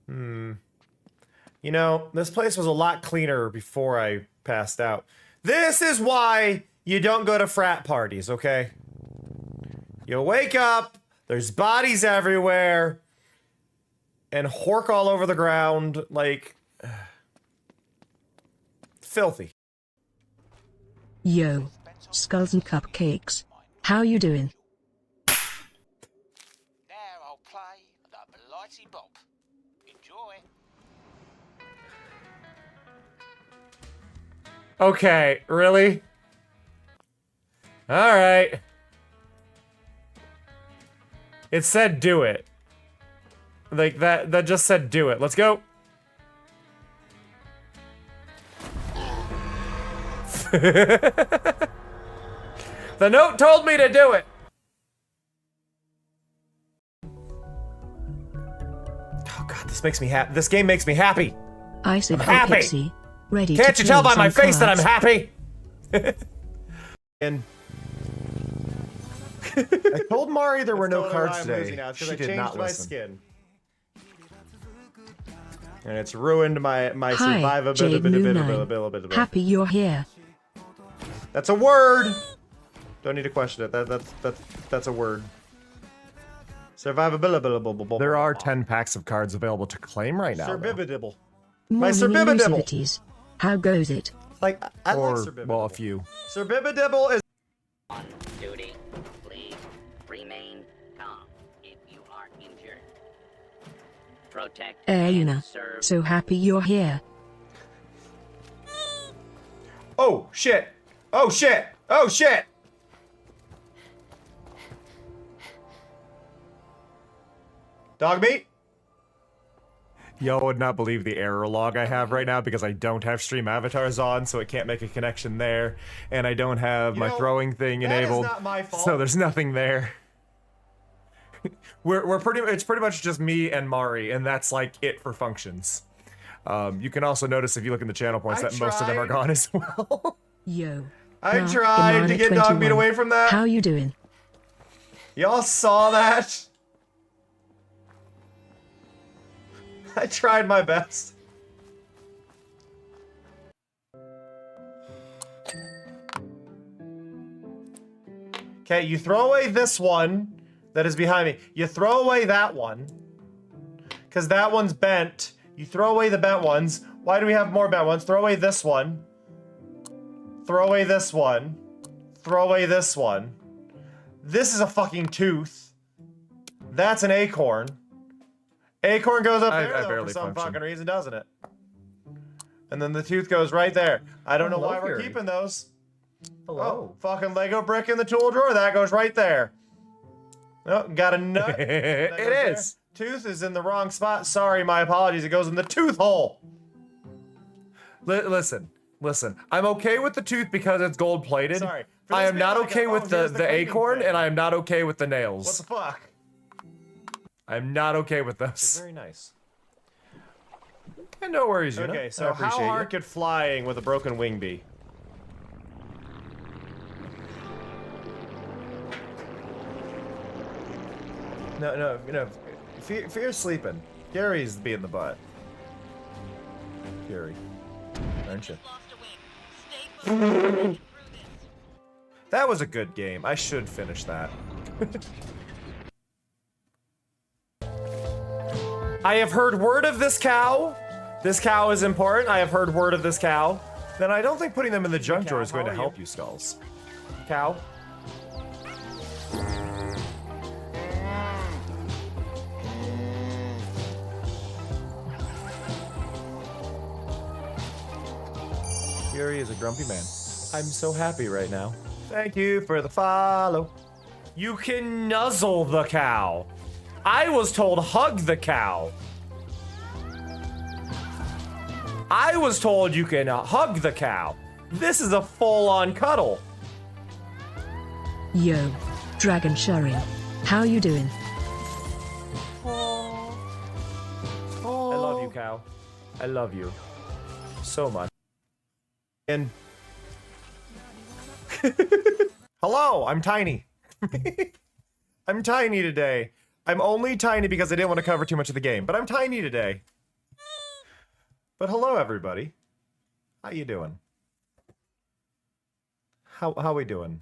You know, this place was a lot cleaner before I passed out. This is why you don't go to frat parties, okay? You wake up, there's bodies everywhere, and hork all over the ground, like... filthy. Yo, skulls and cupcakes. How you doing? Now I'll play the Blighty Bop. Enjoy. Okay, really? Alright. It said do it. Like, that just said do it. Let's go. The note told me to do it. Oh god, this makes me happy. This game makes me happy. I said I'm happy. Pixie. Ready Can't to you tell play by my some face that I'm cards. happy? And I told Mari there were no cards today. She did not listen. Skin. And it's ruined my Hi, Jade Moon 9. survivability. Happy you're here. That's a word. Don't need to question it. That's a word. Survivability. There are 10 packs of cards available to claim right now. Survivable. My Morning Surbibidibble. elusivities. How goes it? Like I Or, like Surbibidibble. well, a few. Surbibidibble is On duty, please remain calm if you are injured. Protect Una. and serve. So happy you're here. oh shit. Oh shit. Oh shit. Dog meat? Y'all would not believe the error log I have right now because I don't have stream avatars on, so it can't make a connection there, and I don't have my know, throwing thing that is enabled, not my fault. so there's nothing there. It's pretty much just me and Mari, and that's like it for functions. You can also notice if you look in the channel points I that most of them are tried. gone as well. Yo. I Now, tried to Imana get dog meat 21. away from that. How you doing? Y'all saw that? I tried my best. Okay, you throw away this one that is behind me. You throw away that one. Because that one's bent. You throw away the bent ones. Why do we have more bent ones? Throw away this one. Throw away this one. Throw away this one. This is a fucking tooth. That's an acorn. Acorn goes up there I though, barely for some function. fucking reason, doesn't it? And then the tooth goes right there. I don't know Hello, why we're Gary. keeping those. Hello. Oh, fucking Lego brick in the tool drawer. That goes right there. Oh, got a nut. That It goes there. is. Tooth is in the wrong spot. Sorry, my apologies. It goes in the tooth hole. Listen. I'm okay with the tooth because it's gold plated. Sorry. For I this am being not like okay a, with oh, here's the cleaning acorn, thing. and I am not okay with the What nails. the fuck? I'm not okay with It's those. very nice. And no worries, you know. Okay, I so how appreciate hard you. could flying with a broken wing be? No. Fear's sleeping. Gary's being the butt. Gary, aren't you? That was a good game. I should finish that. I have heard word of this cow. This cow is important. I have heard word of this cow. Then I don't think putting them in the junk drawer is going to help you, Skulls. Cow? Fury is a grumpy man. I'm so happy right now. Thank you for the follow. You can nuzzle the cow. I was told hug the cow. I was told you can hug the cow. This is a full-on cuddle. Yo. Dragon Sharing. How you doing? I love you, cow. I love you so much. And hello, I'm tiny. I'm tiny today. I'm only tiny because I didn't want to cover too much of the game, but I'm tiny today. But hello, everybody. How you doing? How we doing?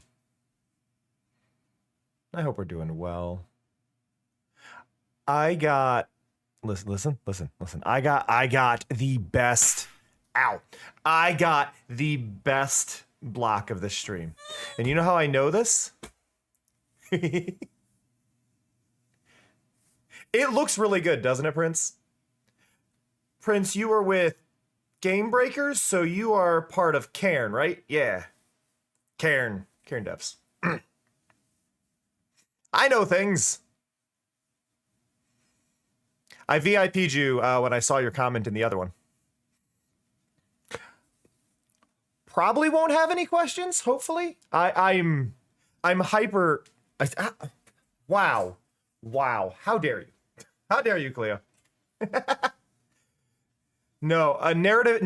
I hope we're doing well. I got listen. I got the best I got the best block of this stream. And you know how I know this? It looks really good, doesn't it, Prince? Prince, you are with Game Breakers, so you are part of Cairn, right? Yeah. Cairn devs. I know things. I VIP'd you when I saw your comment in the other one. Probably won't have any questions, hopefully. I'm hyper... wow. How dare you? How dare you, Cleo? No, a narrative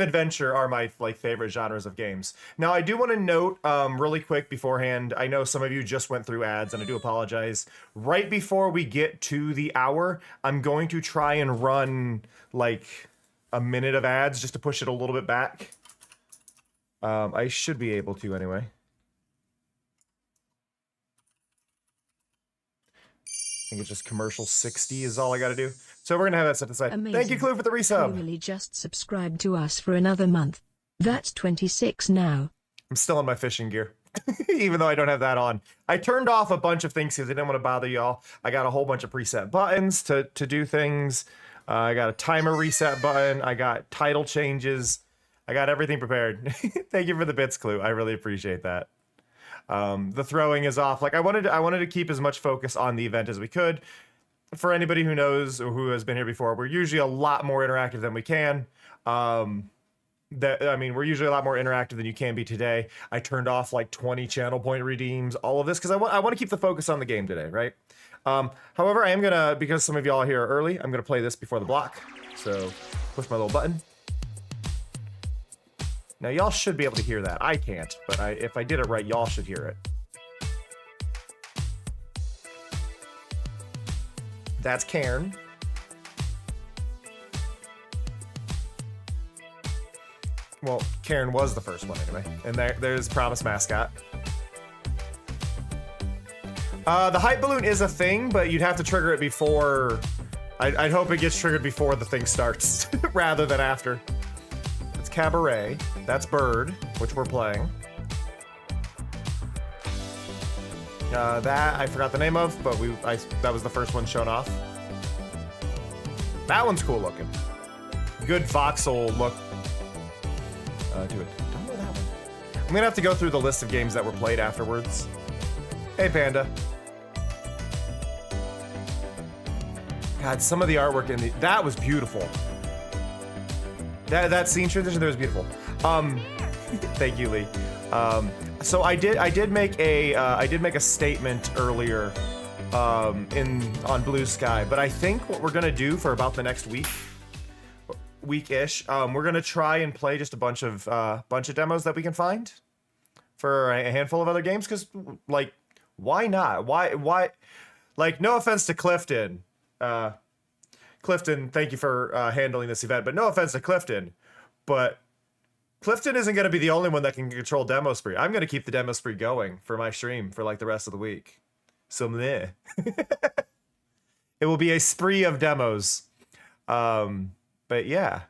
adventure are my favorite genres of games. Now, I do want to note really quick beforehand, I know some of you just went through ads, and I do apologize. Right before we get to the hour, I'm going to try and run like a minute of ads just to push it a little bit back. I should be able to anyway. I think it's just commercial 60 is all I got to do. So we're going to have that set aside. Amazing. Thank you, Clue, for the resub. Really just subscribed to us for another month. That's 26 now. I'm still in my fishing gear, even though I don't have that on. I turned off a bunch of things because I didn't want to bother y'all. I got a whole bunch of preset buttons to do things. I got a timer reset button. I got title changes. I got everything prepared. Thank you for the bits, Clue. I really appreciate that. The throwing is off. Like I wanted to keep as much focus on the event as we could. For anybody who knows or who has been here before, we're usually a lot more interactive than we can. We're usually a lot more interactive than you can be today. I turned off like 20 channel point redeems, all of this, because I want to keep the focus on the game today, right? However, I am gonna, because some of y'all are here early, I'm gonna play this before the block. So push my little button. Now y'all should be able to hear that. I can't, but if I did it right, y'all should hear it. That's Cairn. Well, Cairn was the first one anyway. And there's Promise Mascot. The hype balloon is a thing, but you'd have to trigger it before... I'd hope it gets triggered before the thing starts, rather than after. It's Cabaret. That's Bird, which we're playing. That I forgot the name of, but that was the first one shown off. That one's cool looking. Good voxel look to it. Don't know that one. I'm gonna have to go through the list of games that were played afterwards. Hey, Panda. God, some of the artwork in that was beautiful. That scene transition there was beautiful. Thank you, Lee. So I did make a statement earlier on Blue Sky, but I think what we're gonna do for about the next week-ish, we're gonna try and play just a bunch of demos that we can find for a handful of other games, because like, why not? Why? Like, no offense to Clifton. Clifton, thank you for handling this event, but no offense to Clifton, but Clifton isn't going to be the only one that can control DEMOSPREE. I'm going to keep the DEMOSPREE going for my stream for like the rest of the week. So meh. It will be a spree of demos. But yeah.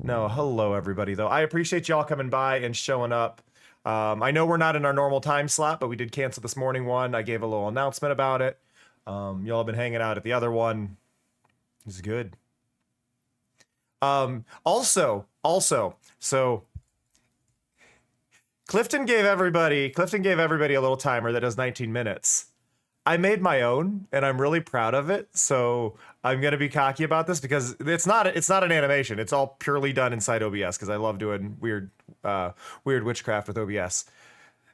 No, hello everybody though. I appreciate y'all coming by and showing up. I know we're not in our normal time slot, but we did cancel this morning one. I gave a little announcement about it. Y'all have been hanging out at the other one. It's good. Also, so Clifton gave everybody a little timer that does 19 minutes. I made my own, and I'm really proud of it. So I'm gonna be cocky about this because it's not an animation. It's all purely done inside OBS because I love doing weird witchcraft with OBS.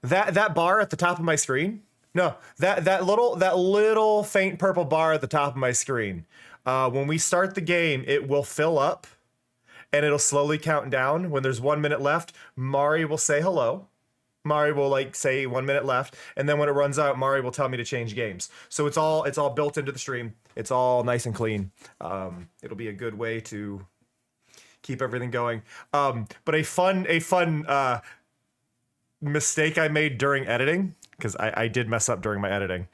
That bar at the top of my screen. No, that little faint purple bar at the top of my screen. When we start the game, it will fill up, and it'll slowly count down. When there's 1 minute left, Mari will say hello. Mari will like say 1 minute left, and then when it runs out, Mari will tell me to change games. So it's all built into the stream. It's all nice and clean. It'll be a good way to keep everything going. But a fun mistake I made during editing, because I did mess up during my editing.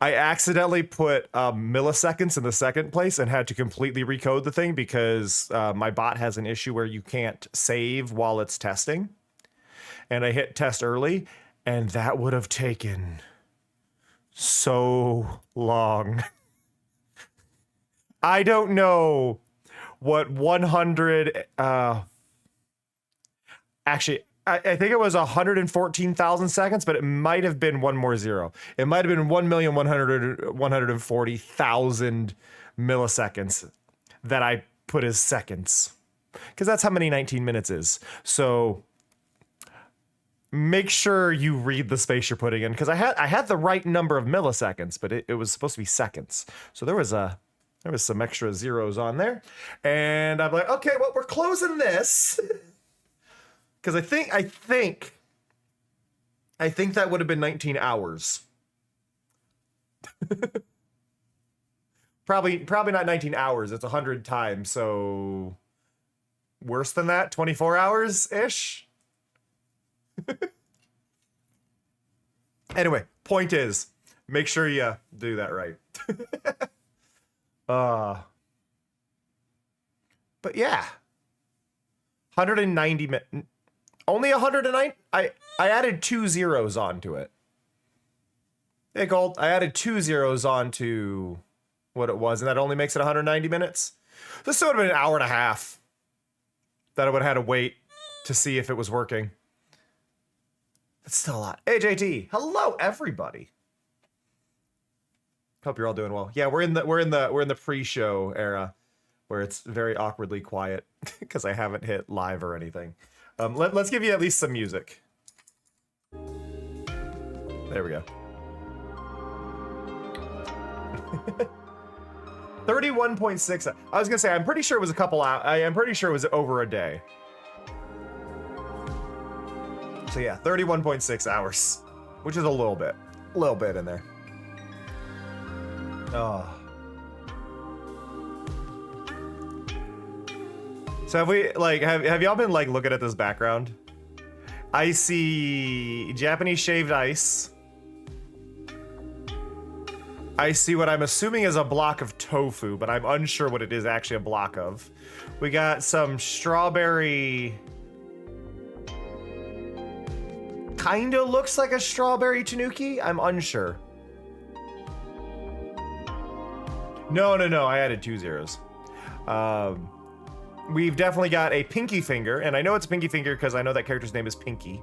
I accidentally put milliseconds in the second place and had to completely recode the thing because my bot has an issue where you can't save while it's testing. And I hit test early, and that would have taken so long. I don't know what 100 actually I think it was 114,000 seconds, but it might have been one more zero. It might have been 1,140,000 milliseconds that I put as seconds, because that's how many 19 minutes is. So make sure you read the space you're putting in, because I had the right number of milliseconds, but it was supposed to be seconds. So there was some extra zeros on there, and I'm like, okay, well, we're closing this. Because I think that would have been 19 hours. probably not 19 hours. It's 100 times. So worse than that, 24 hours ish. Anyway, point is, make sure you do that right. But yeah, 190 minutes. Only 109. I added 2 zeros onto it. Hey, Gold. I added 2 zeros onto what it was, and that only makes it 190 minutes. This would have been an hour and a half that I would have had to wait to see if it was working. That's still a lot. Hey, JT. Hello, everybody. Hope you're all doing well. Yeah, we're in the pre-show era where it's very awkwardly quiet because I haven't hit live or anything. Let's give you at least some music. There we go. 31.6. I was gonna say, I'm pretty sure it was a couple hours. I'm pretty sure it was over a day. So yeah, 31.6 hours, which is a little bit in there. Oh. So have y'all been like looking at this background? I see Japanese shaved ice. I see what I'm assuming is a block of tofu, but I'm unsure what it is actually a block of. We got some strawberry. Kinda looks like a strawberry tanuki. I'm unsure. No, I added 2 zeros. We've definitely got a pinky finger, and I know it's pinky finger because I know that character's name is Pinky.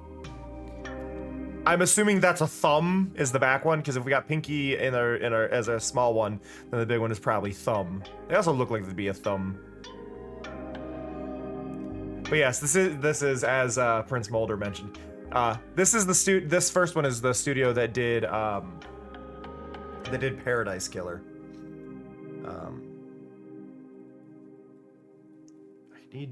I'm assuming that's a thumb is the back one, because if we got pinky in our as a small one, then the big one is probably thumb. They also look like they'd be a thumb. But yes, this is as Prince Mulder mentioned. This first one is the studio that did Paradise Killer. I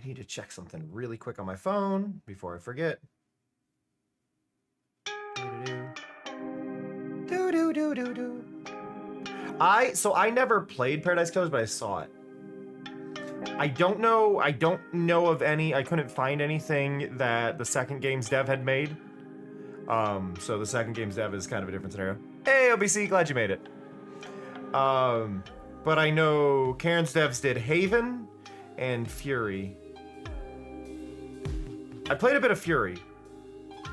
need to check something really quick on my phone before I forget. I never played Paradise Killers, but I saw it. I don't know of any. I couldn't find anything that the second game's dev had made. So the second game's dev is kind of a different scenario. Hey, OBC, glad you made it. But I know Karen's devs did Haven and Fury. I played a bit of Fury.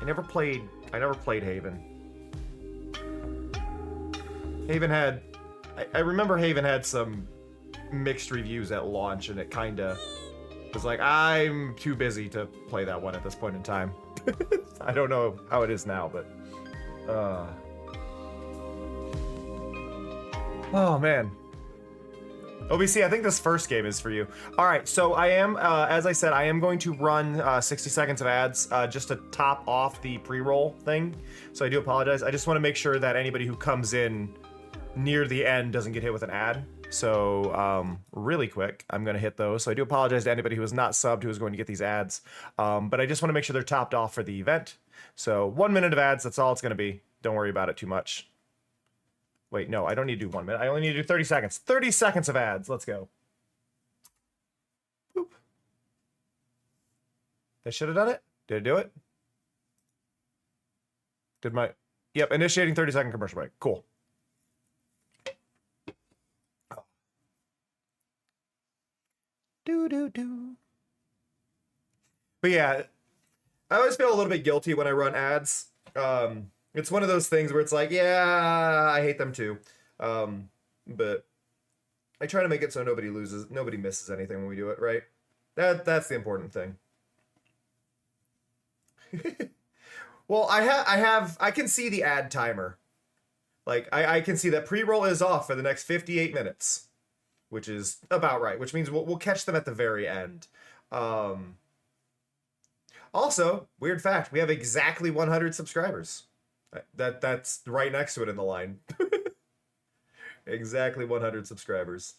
I never played Haven. Haven had, I remember Haven had some mixed reviews at launch, and it kinda was like, I'm too busy to play that one at this point in time. I don't know how it is now, but oh man. OBC, I think this first game is for you. All right, so I am, as I said, I am going to run 60 seconds of ads just to top off the pre-roll thing. So I do apologize. I just want to make sure that anybody who comes in near the end doesn't get hit with an ad. So really quick, I'm going to hit those. So I do apologize to anybody who is not subbed who is going to get these ads. But I just want to make sure they're topped off for the event. So 1 minute of ads, that's all it's going to be. Don't worry about it too much. Wait, no, I don't need to do 1 minute. I only need to do 30 seconds. 30 seconds of ads. Let's go. Boop. They should have done it. Did it do it? Did my... Yep, initiating 30-second commercial break. Cool. Do. But yeah, I always feel a little bit guilty when I run ads. It's one of those things where it's like, yeah, I hate them too. But I try to make it so nobody misses anything when we do it, right? That's the important thing. Well, I can see the ad timer. Like, I can see that pre-roll is off for the next 58 minutes, which is about right, which means we'll catch them at the very end. Also, weird fact, we have exactly 100 subscribers. That's right next to it in the line. Exactly 100 subscribers.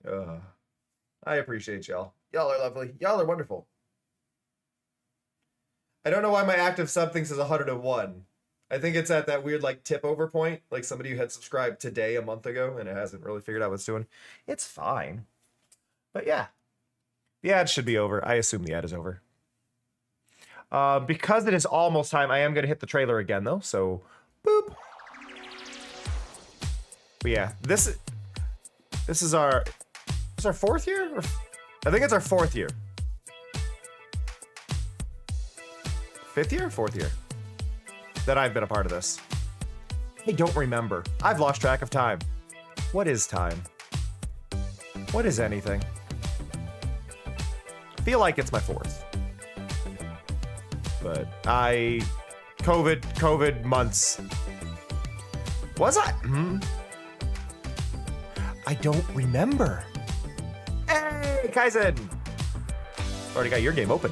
I appreciate y'all. Y'all are lovely. Y'all are wonderful. I don't know why my active sub thing says 101. I think it's at that weird like tip over point, like somebody who had subscribed today a month ago and it hasn't really figured out what it's doing. It's fine. But yeah, the ad should be over. I assume the ad is over. Because it is almost time, I am going to hit the trailer again though. So, boop. But yeah, this is our fourth year? I think it's our fourth year. Fifth year? Fourth year that I've been a part of this. I don't remember. I've lost track of time. What is time? What is anything? I feel like it's my fourth. But COVID months. Was I? I don't remember. Hey, Kaizen! Already got your game open.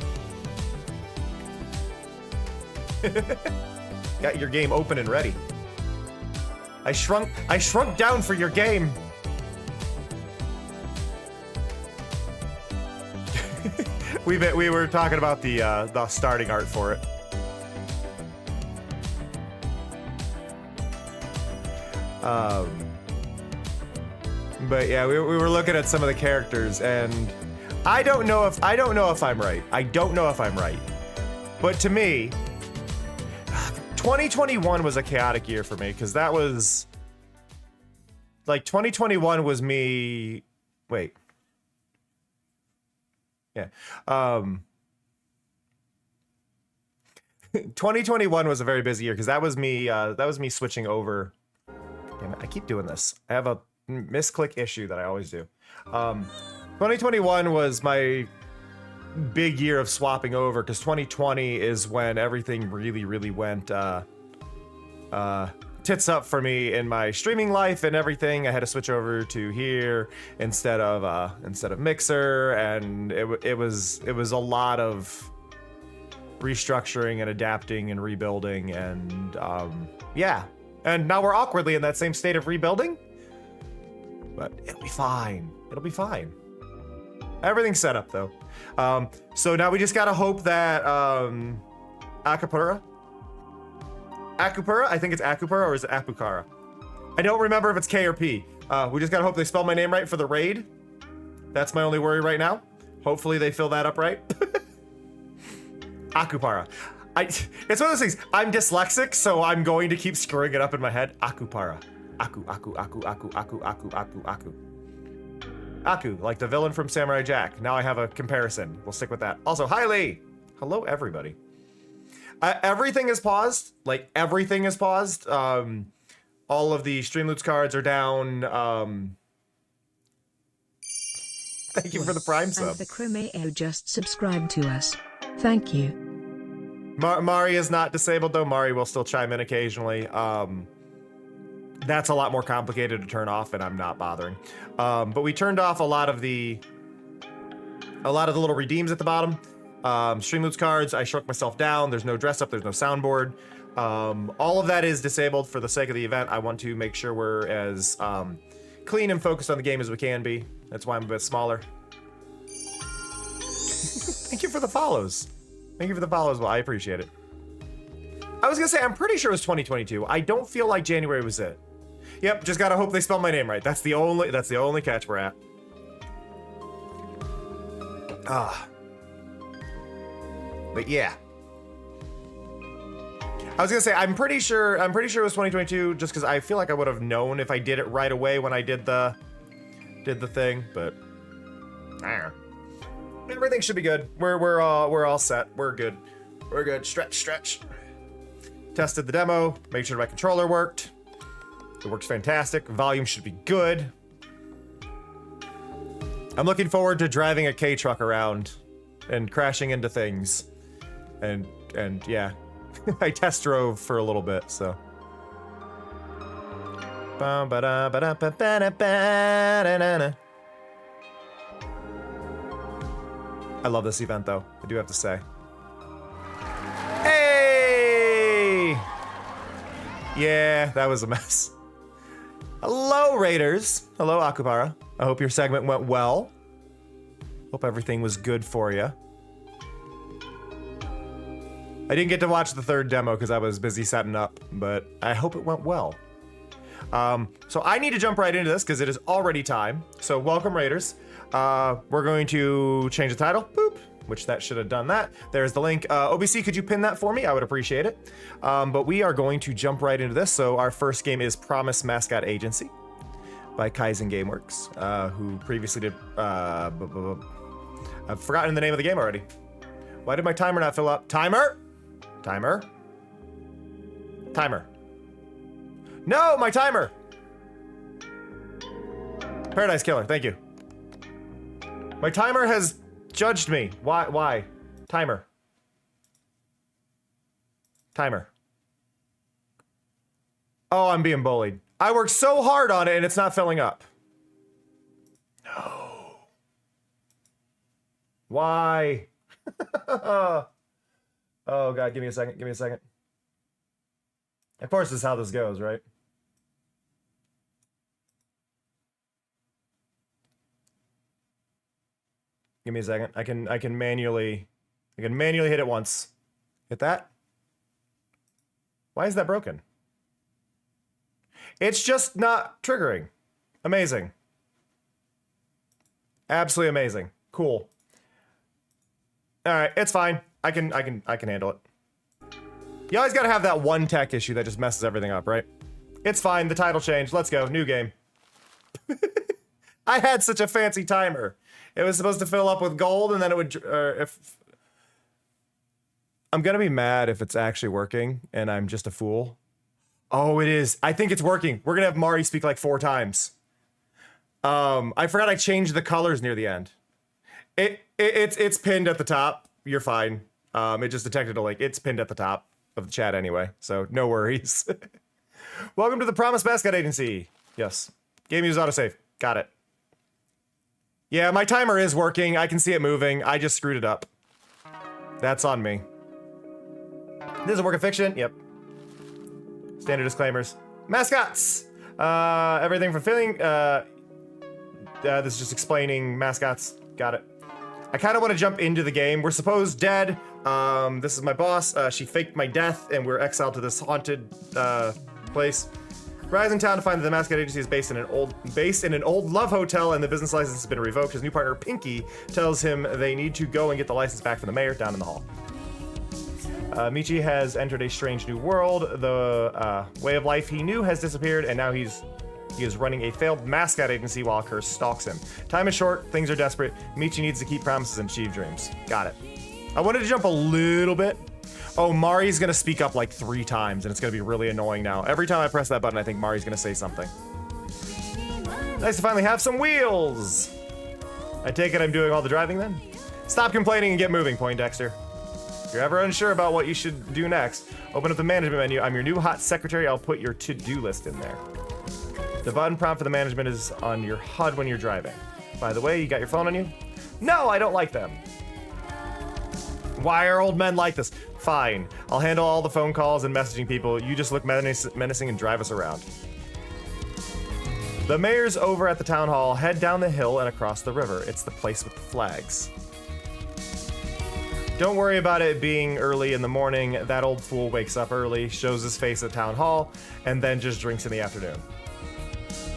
Got your game open and ready. I shrunk down for your game. we were talking about the starting art for it. But yeah, we were looking at some of the characters, and I don't know if I'm right. I don't know if I'm right. But to me, 2021 was a chaotic year for me, because that was like 2021 was me. Wait. Yeah. 2021 was a very busy year because that was me switching over. Damn it, I keep doing this. I have a misclick issue that I always do. 2021 was my big year of swapping over because 2020 is when everything really went tits up for me in my streaming life and everything. I had to switch over to here instead of Mixer, and it was a lot of restructuring and adapting and rebuilding, and yeah. And now we're awkwardly in that same state of rebuilding, but it'll be fine. It'll be fine. Everything's set up though. So now we just gotta hope that Akupura, I think it's Akupura, or is it Apukara? I don't remember if it's K or P. We just gotta hope they spell my name right for the raid. That's my only worry right now. Hopefully they fill that up right. Akupara. It's one of those things. I'm dyslexic, so I'm going to keep screwing it up in my head. Akupara. Aku. Aku, like the villain from Samurai Jack. Now I have a comparison. We'll stick with that. Also, hi Lee. Hello, everybody. Everything is paused. Like, everything is paused. All of the Streamloots cards are down. Thank you for the Prime sub. And the Crimeo just subscribed to us. Thank you. Mari is not disabled, though. Mari will still chime in occasionally. That's a lot more complicated to turn off, and I'm not bothering. But we turned off a lot of the little redeems at the bottom. Streamloots cards, I shrunk myself down. There's no dress up, there's no soundboard. All of that is disabled for the sake of the event. I want to make sure we're as clean and focused on the game as we can be. That's why I'm a bit smaller. Thank you for the follows. Thank you for the follows. Well, I appreciate it. I was gonna say, I'm pretty sure it was 2022. I don't feel like January was it. Yep, just gotta hope they spell my name right. That's the only catch we're at. But yeah. I was gonna say, I'm pretty sure it was 2022, just because I feel like I would have known if I did it right away when I did the thing, but everything should be good. We're all set. We're good. We're good. Stretch. Tested the demo, made sure my controller worked. It works fantastic. Volume should be good. I'm looking forward to driving a K truck around and crashing into things. And yeah. I test drove for a little bit, so. I love this event, though. I do have to say. Hey! Yeah, that was a mess. Hello, Raiders. Hello, Akubara. I hope your segment went well. Hope everything was good for you. I didn't get to watch the third demo because I was busy setting up, but I hope it went well. So I need to jump right into this because it is already time. So welcome, Raiders. We're going to change the title. Boop. Which that should have done that. There's the link. OBC, could you pin that for me? I would appreciate it. But we are going to jump right into this. So our first game is Promise Mascot Agency by Kaizen Gameworks, who previously did... I've forgotten the name of the game already. Why did my timer not fill up? Timer! Timer. No, my timer! Paradise Killer, thank you. My timer has judged me. Why? Timer. Oh, I'm being bullied. I worked so hard on it and it's not filling up. No. Why? Oh God, give me a second. Of course, this is how this goes, right? Give me a second. I can manually hit it once. Hit that. Why is that broken? It's just not triggering. Amazing. Absolutely amazing. Cool. All right, it's fine. I can handle it. You always gotta have that one tech issue that just messes everything up, right? It's fine. The title changed. Let's go. New game. I had such a fancy timer. It was supposed to fill up with gold, and then it would. If I'm gonna be mad if it's actually working, and I'm just a fool. Oh, it is. I think it's working. We're gonna have Mari speak like 4 times. I forgot I changed the colors near the end. It's pinned at the top. You're fine. It just detected a link. It's pinned at the top of the chat anyway, so no worries. Welcome to the Promise Mascot Agency. Yes. Game use autosave. Got it. Yeah, my timer is working. I can see it moving. I just screwed it up. That's on me. This is a work of fiction. Yep. Standard disclaimers. Mascots! Everything from feeling... this is just explaining mascots. Got it. I kind of want to jump into the game. We're supposed dead. This is my boss. She faked my death, and we're exiled to this haunted place. Rise in town to find that the mascot agency is based in an old love hotel, and the business license has been revoked. His new partner, Pinky, tells him they need to go and get the license back from the mayor down in the hall. Michi has entered a strange new world. The way of life he knew has disappeared, and now he is running a failed mascot agency while Curse stalks him. Time is short, things are desperate. Michi needs to keep promises and achieve dreams. Got it. I wanted to jump a little bit. Oh, Mari's gonna speak up like 3 times, and it's gonna be really annoying now. Every time I press that button, I think Mari's gonna say something. Nice to finally have some wheels! I take it I'm doing all the driving then? Stop complaining and get moving, Poindexter. If you're ever unsure about what you should do next, open up the management menu. I'm your new hot secretary. I'll put your to-do list in there. The button prompt for the management is on your HUD when you're driving. By the way, you got your phone on you? No, I don't like them. Why are old men like this? Fine. I'll handle all the phone calls and messaging people. You just look menacing and drive us around. The mayor's over at the town hall. Head down the hill and across the river. It's the place with the flags. Don't worry about it being early in the morning. That old fool wakes up early, shows his face at town hall, and then just drinks in the afternoon.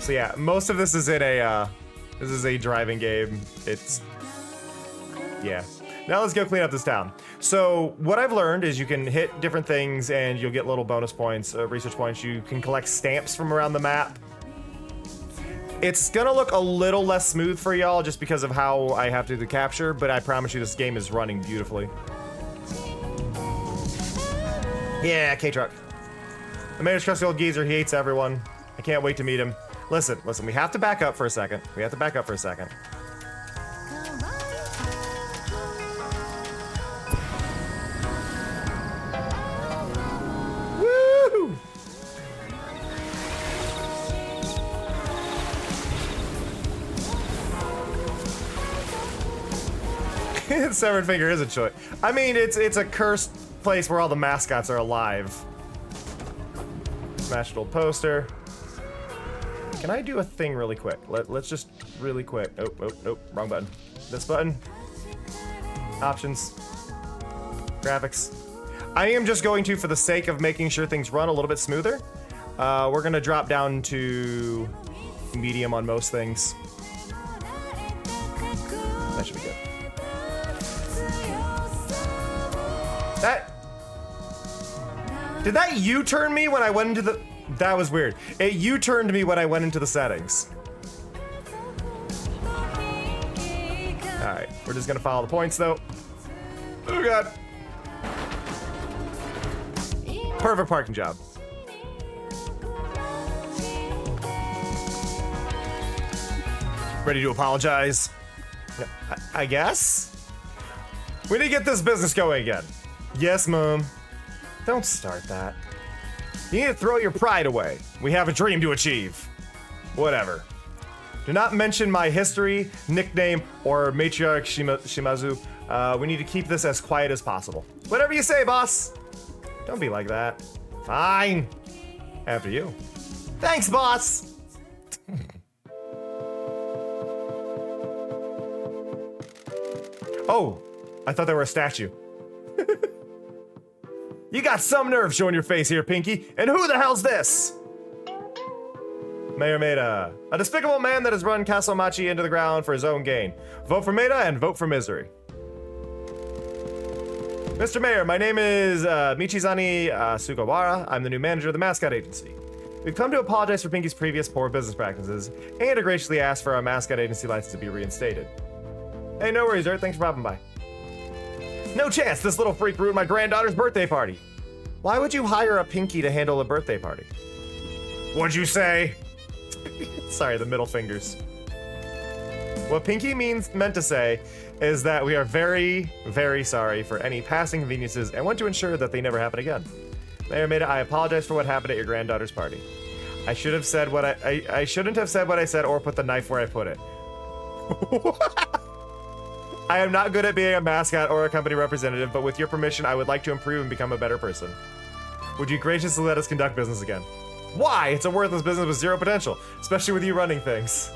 So yeah, most of this is in a, this is a driving game. Yeah. Now let's go clean up this town. So what I've learned is you can hit different things and you'll get little bonus points, research points. You can collect stamps from around the map. It's gonna look a little less smooth for y'all just because of how I have to do the capture, but I promise you this game is running beautifully. Yeah, K-Truck. The mayor's trusty old geezer, he hates everyone. I can't wait to meet him. Listen, we have to back up for a second. Woo! Severed finger is a choice. I mean, it's a cursed place where all the mascots are alive. Smashed old poster. Can I do a thing really quick? Let's just really quick. Oh, wrong button. This button. Options. Graphics. I am just going to, for the sake of making sure things run a little bit smoother, we're gonna drop down to medium on most things. That should be good. Did that U-turn me when I went into the... That was weird. It U-turned me when I went into the settings. Alright, we're just gonna follow the points though. Oh god. Perfect parking job. Ready to apologize? I guess? We need to get this business going again. Yes, Mom. Don't start that. You need to throw your pride away. We have a dream to achieve. Whatever. Do not mention my history, nickname, or matriarch Shimazu. We need to keep this as quiet as possible. Whatever you say, boss. Don't be like that. Fine. After you. Thanks, boss. Oh, I thought they were a statue. You got some nerve showing your face here, Pinky. And who the hell's this? Mayor Maida. A despicable man that has run Castle Machi into the ground for his own gain. Vote for Maida and vote for misery. Mr. Mayor, my name is Michizani Sugawara. I'm the new manager of the mascot agency. We've come to apologize for Pinky's previous poor business practices and to graciously ask for our mascot agency license to be reinstated. Hey, no worries, Art. Thanks for popping by. No chance! This little freak ruined my granddaughter's birthday party! Why would you hire a Pinky to handle a birthday party? What'd you say? Sorry, the middle fingers. What Pinky meant to say is that we are very, very sorry for any past inconveniences and want to ensure that they never happen again. Mayor Maida, I apologize for what happened at your granddaughter's party. I should have said what I shouldn't have said what I said or put the knife where I put it. I am not good at being a mascot or a company representative, but with your permission, I would like to improve and become a better person. Would you graciously let us conduct business again? Why? It's a worthless business with zero potential, especially with you running things.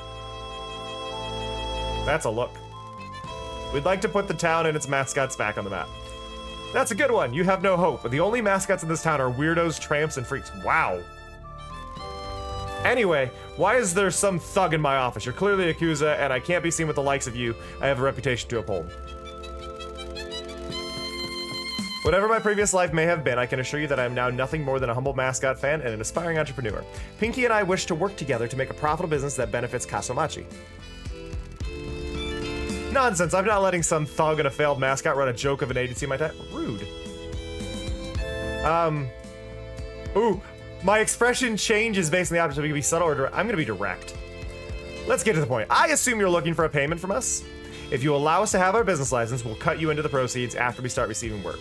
That's a look. We'd like to put the town and its mascots back on the map. That's a good one. You have no hope. The only mascots in this town are weirdos, tramps, and freaks. Wow. Anyway, why is there some thug in my office? You're clearly a Yakuza, and I can't be seen with the likes of you. I have a reputation to uphold. Whatever my previous life may have been, I can assure you that I am now nothing more than a humble mascot fan and an aspiring entrepreneur. Pinky and I wish to work together to make a profitable business that benefits Kasomachi. Nonsense, I'm not letting some thug and a failed mascot run a joke of an agency my time. Rude. Ooh. My expression changes based on the option. It can be subtle or direct. I'm gonna be direct. Let's get to the point. I assume you're looking for a payment from us. If you allow us to have our business license, we'll cut you into the proceeds after we start receiving work.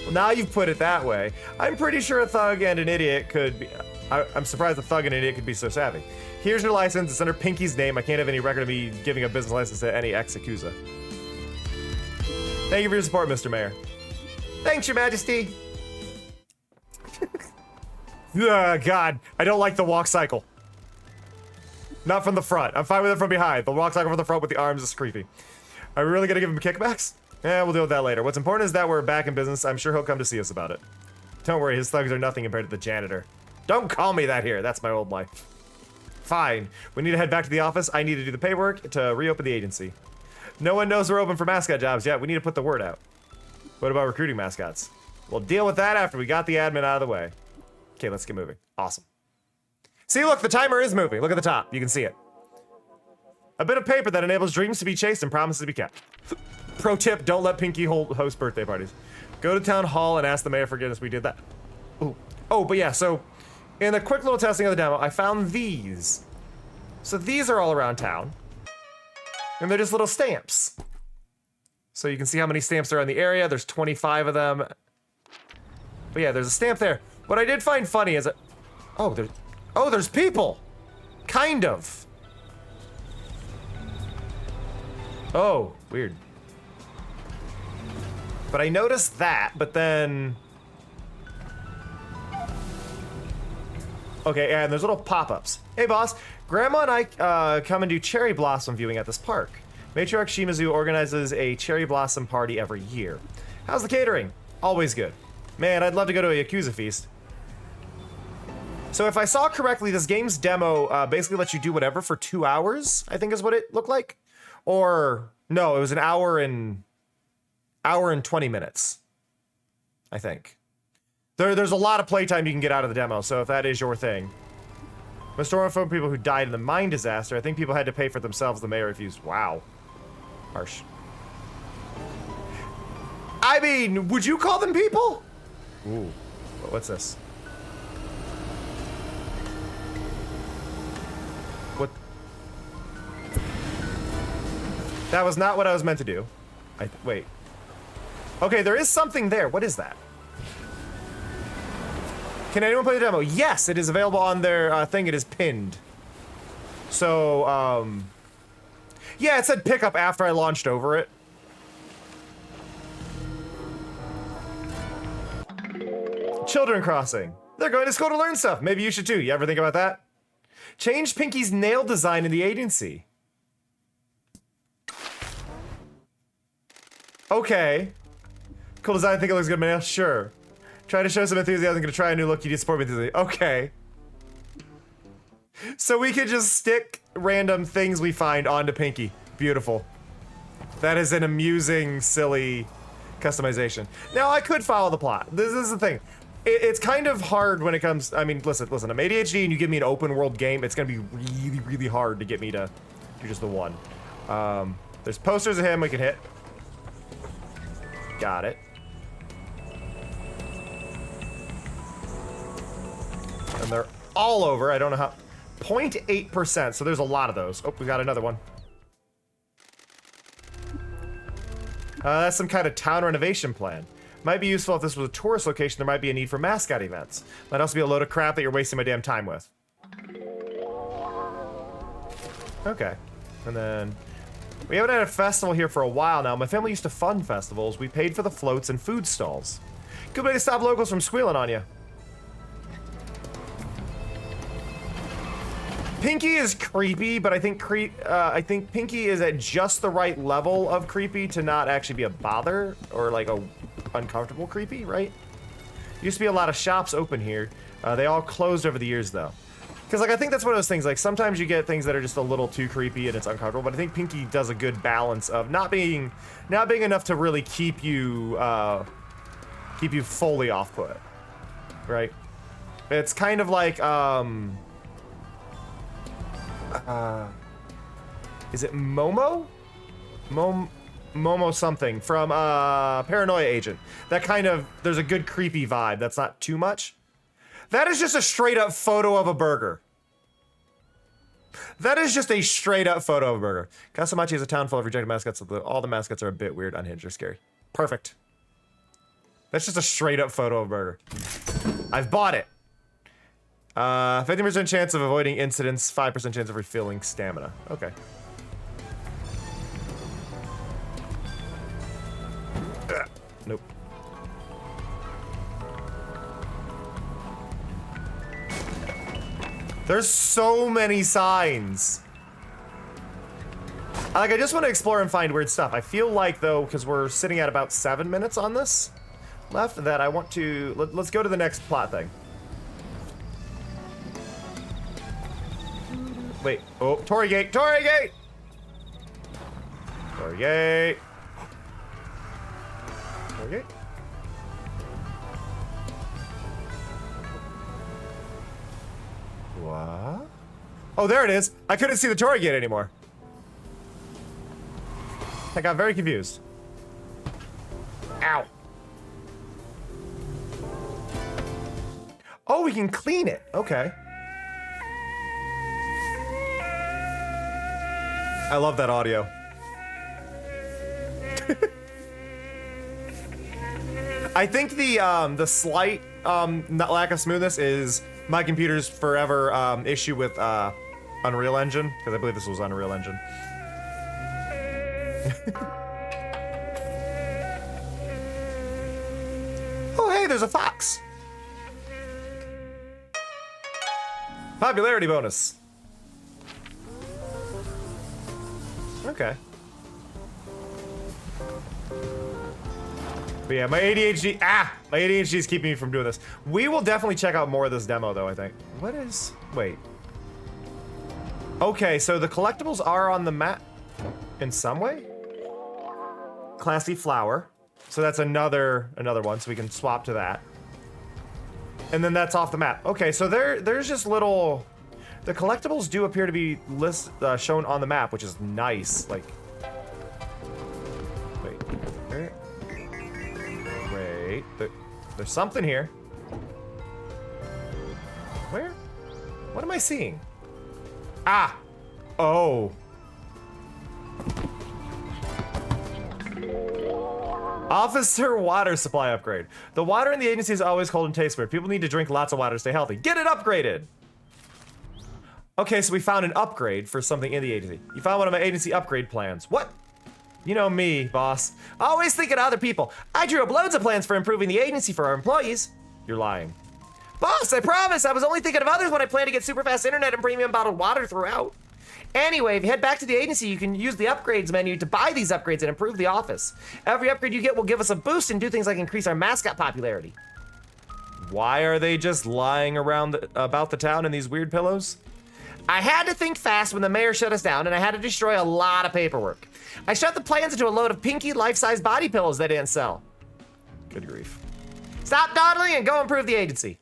Well, now you've put it that way. I'm pretty sure a thug and an idiot could be... I'm surprised a thug and an idiot could be so savvy. Here's your license. It's under Pinky's name. I can't have any record of me giving a business license to any ex-Yakuza. Thank you for your support, Mr. Mayor. Thanks, Your Majesty. God, I don't like the walk cycle. Not from the front. I'm fine with it from behind. The rock tackle from the front with the arms is creepy. Are we really gonna give him kickbacks? Yeah, we'll deal with that later. What's important is that we're back in business. I'm sure he'll come to see us about it. Don't worry, his thugs are nothing compared to the janitor. Don't call me that here. That's my old life. Fine. We need to head back to the office. I need to do the paperwork to reopen the agency. No one knows we're open for mascot jobs yet. We need to put the word out. What about recruiting mascots? We'll deal with that after we got the admin out of the way. Okay, let's get moving. Awesome. See, look, the timer is moving. Look at the top. You can see it. A bit of paper that enables dreams to be chased and promises to be kept. Pro tip, don't let Pinky host birthday parties. Go to town hall and ask the mayor for forgiveness. We did that. Ooh. Oh, but yeah, so in the quick little testing of the demo, I found these. So these are all around town. And they're just little stamps. So you can see how many stamps are in the area. There's 25 of them. But yeah, there's a stamp there. What I did find funny is that... Oh, there's people! Kind of. Oh, weird. But I noticed that, but then... Okay, and there's little pop-ups. Hey, boss. Grandma and I come and do cherry blossom viewing at this park. Matriarch Shimazu organizes a cherry blossom party every year. How's the catering? Always good. Man, I'd love to go to a Yakuza feast. So if I saw correctly, this game's demo basically lets you do whatever for 2 hours, I think is what it looked like. Or, no, it was an hour and 20 minutes, I think. There's a lot of playtime you can get out of the demo, so if that is your thing. Restoring for people who died in the mine disaster. I think people had to pay for themselves. The mayor refused. Wow. Harsh. I mean, would you call them people? Ooh. What's this? What? That was not what I was meant to do. Wait. Okay, there is something there. What is that? Can anyone play the demo? Yes, it is available on their thing. It is pinned. So, yeah, it said pick up after I launched over it. Children Crossing. They're going to school to learn stuff. Maybe you should too. You ever think about that? Change Pinky's nail design in the agency. Okay. Cool design. Think it looks good, man. Sure. Try to show some enthusiasm. Gonna try a new look. You need support me enthusiasm. Okay. So we could just stick random things we find onto Pinky. Beautiful. That is an amusing, silly customization. Now I could follow the plot. This is the thing. It's kind of hard when it comes. I mean, listen. I'm ADHD, and you give me an open world game. It's gonna be really, really hard to get me to do just the one. There's posters of him we can hit. Got it. And they're all over. I don't know how. 0.8%. So there's a lot of those. Oh, we got another one. That's some kind of town renovation plan. Might be useful if this was a tourist location. There might be a need for mascot events. Might also be a load of crap that you're wasting my damn time with. Okay. And then we haven't had a festival here for a while now. My family used to fund festivals. We paid for the floats and food stalls. Good way to stop locals from squealing on you. Pinky is creepy, but I think Pinky is at just the right level of creepy to not actually be a bother or like a uncomfortable creepy, right? Used to be a lot of shops open here. They all closed over the years though. Because like I think that's one of those things, like sometimes you get things that are just a little too creepy and it's uncomfortable, but I think Pinky does a good balance of not being enough to really keep you fully off put. Right? It's kind of like is it Momo? Momo something from Paranoia Agent. That kind of, there's a good creepy vibe. That's not too much. That is just a straight up photo of a burger. That is just a straight up photo of a burger. Kasamachi is a town full of rejected mascots. All the mascots are a bit weird, unhinged, or scary. Perfect. That's just a straight up photo of a burger. I've bought it. 50% chance of avoiding incidents, 5% chance of refilling stamina. Okay. Nope. There's so many signs. Like, I just want to explore and find weird stuff. I feel like, though, because we're sitting at about 7 minutes on this left, that I want to... Let's go to the next plot thing. Wait. Oh, Tory Gate! Tory Gate! Tory Gate! Tory Gate? What? Oh, there it is. I couldn't see the Tory Gate anymore. I got very confused. Ow. Oh, we can clean it. Okay. I love that audio. I think the slight lack of smoothness is my computer's forever issue with Unreal Engine, because I believe this was Unreal Engine. Oh, hey, there's a fox. Popularity bonus. Okay. But yeah, my ADHD, my ADHD is keeping me from doing this. We will definitely check out more of this demo, though, I think. What is, wait. Okay, so the collectibles are on the map in some way? Classy flower. So that's another one, so we can swap to that. And then that's off the map. Okay, so there's just little... The collectibles do appear to be shown on the map, which is nice. Like... Wait. Wait. There's something here. Where? What am I seeing? Ah! Oh. Officer water supply upgrade. The water in the agency is always cold and tastes weird. People need to drink lots of water to stay healthy. Get it upgraded! Okay, so we found an upgrade for something in the agency. You found one of my agency upgrade plans. What? You know me, boss. Always thinking of other people. I drew up loads of plans for improving the agency for our employees. You're lying. Boss, I promise. I was only thinking of others when I planned to get super fast internet and premium bottled water throughout. Anyway, if you head back to the agency, you can use the upgrades menu to buy these upgrades and improve the office. Every upgrade you get will give us a boost and do things like increase our mascot popularity. Why are they just lying around about the town in these weird pillows? I had to think fast when the mayor shut us down, and I had to destroy a lot of paperwork. I shoved the plans into a load of pinky life-size body pillows they didn't sell. Good grief. Stop dawdling and go improve the agency.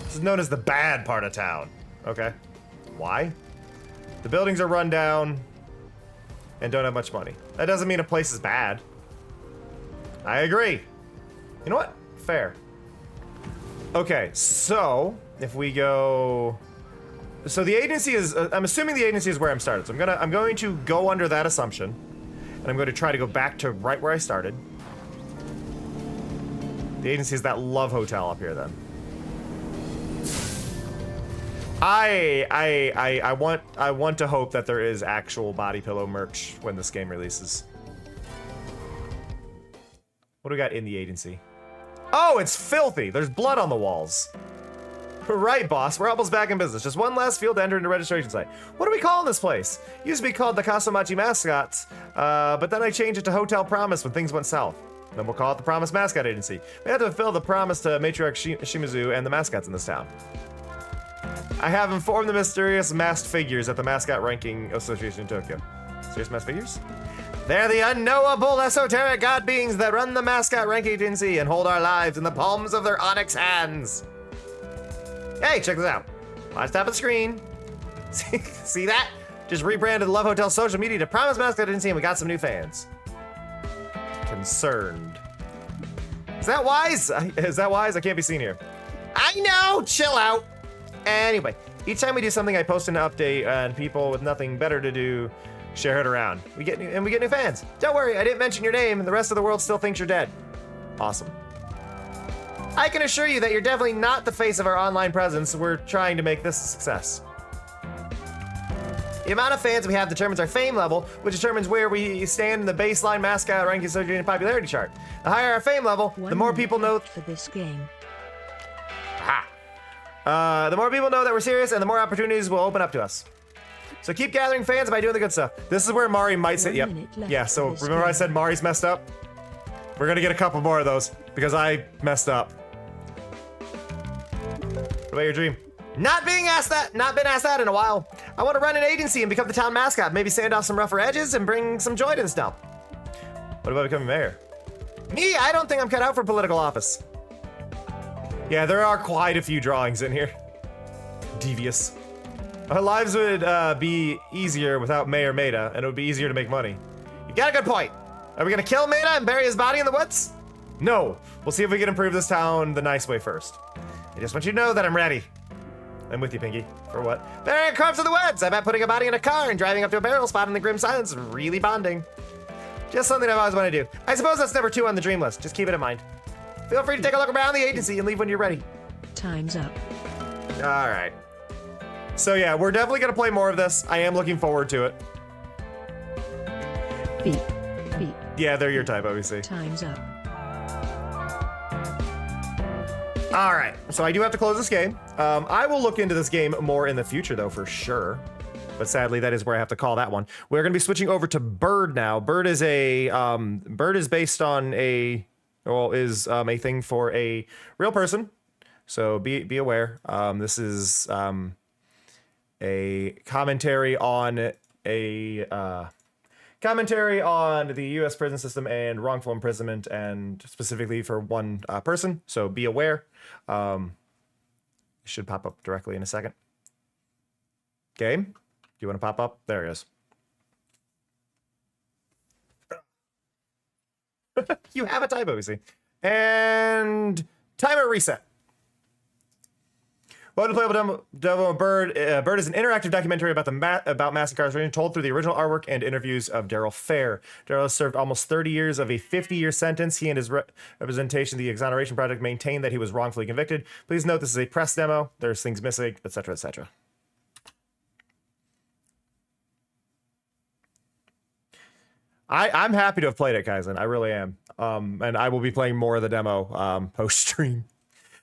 This is known as the bad part of town. Okay. Why? The buildings are run down and don't have much money. That doesn't mean a place is bad. I agree. You know what? Fair. Okay, so if we go... So the agency is... I'm assuming the agency is where I'm started. So I'm going to go under that assumption. And I'm going to try to go back to right where I started. The agency is that love hotel up here then. I want to hope that there is actual body pillow merch when this game releases. What do we got in the agency? Oh, it's filthy. There's blood on the walls. Right, boss. We're almost back in business. Just one last field to enter into registration site. What are we calling this place? Used to be called the Kasamachi Mascots, but then I changed it to Hotel Promise when things went south. Then we'll call it the Promise Mascot Agency. We have to fulfill the promise to Matriarch Shimizu and the mascots in this town. I have informed the mysterious masked figures at the Mascot Ranking Association in Tokyo. Serious masked figures? They're the unknowable esoteric god beings that run the Mascot Ranking Agency and hold our lives in the palms of their onyx hands. Hey, check this out. Watch top of the screen. See that? Just rebranded Love Hotel social media to Promise Mascot Agency and we got some new fans. Concerned. Is that wise? Is that wise? I can't be seen here. I know, chill out. Anyway, each time we do something, I post an update, and people with nothing better to do share it around. We get new fans. Don't worry, I didn't mention your name, and the rest of the world still thinks you're dead. Awesome. I can assure you that you're definitely not the face of our online presence. We're trying to make this a success. The amount of fans we have determines our fame level, which determines where we stand in the baseline mascot ranking associated popularity chart. The higher our fame level, the more people know for this game. the more people know that we're serious, and the more opportunities will open up to us. So keep gathering fans by doing the good stuff. This is where Mari might say, yep. Yeah, so remember I said Mari's messed up? We're gonna get a couple more of those, because I messed up. What about your dream? Not been asked that in a while. I want to run an agency and become the town mascot, maybe sand off some rougher edges and bring some joy to the stump. What about becoming mayor? Me, I don't think I'm cut out for political office. Yeah, there are quite a few drawings in here. Devious. Our lives would be easier without Mayor Maida, and it would be easier to make money. You got a good point. Are we gonna kill Maida and bury his body in the woods? No. We'll see if we can improve this town the nice way first. I just want you to know that I'm ready. I'm with you, Pinky. For what? Burying a corpse in the woods! I bet putting a body in a car and driving up to a burial spot in the grim silence is really bonding. Just something I've always wanted to do. I suppose that's number 2 on the dream list. Just keep it in mind. Feel free to take a look around the agency and leave when you're ready. Time's up. All right. So yeah, we're definitely gonna play more of this. I am looking forward to it. Beep. Beep. Yeah, they're your type, obviously. Time's up. All right, so I do have to close this game. I will look into this game more in the future, though, for sure. But sadly, that is where I have to call that one. We're going to be switching over to Bird now. Bird is based on a thing for a real person. So be aware. This is a commentary on the U.S. prison system and wrongful imprisonment, and specifically for one person. So be aware. It should pop up directly in a second. Game, do you want to pop up? There it is. You have a typo, you see. And timer reset. Welcome to Playable Demo Bird. Bird is an interactive documentary about about mass incarceration told through the original artwork and interviews of Daryl Fair. Daryl has served almost 30 years of a 50-year sentence. He and his representation, the Exoneration Project, maintain that he was wrongfully convicted. Please note this is a press demo. There's things missing, etc., etc. I'm happy to have played it, Kaizen. I really am. And I will be playing more of the demo post-stream.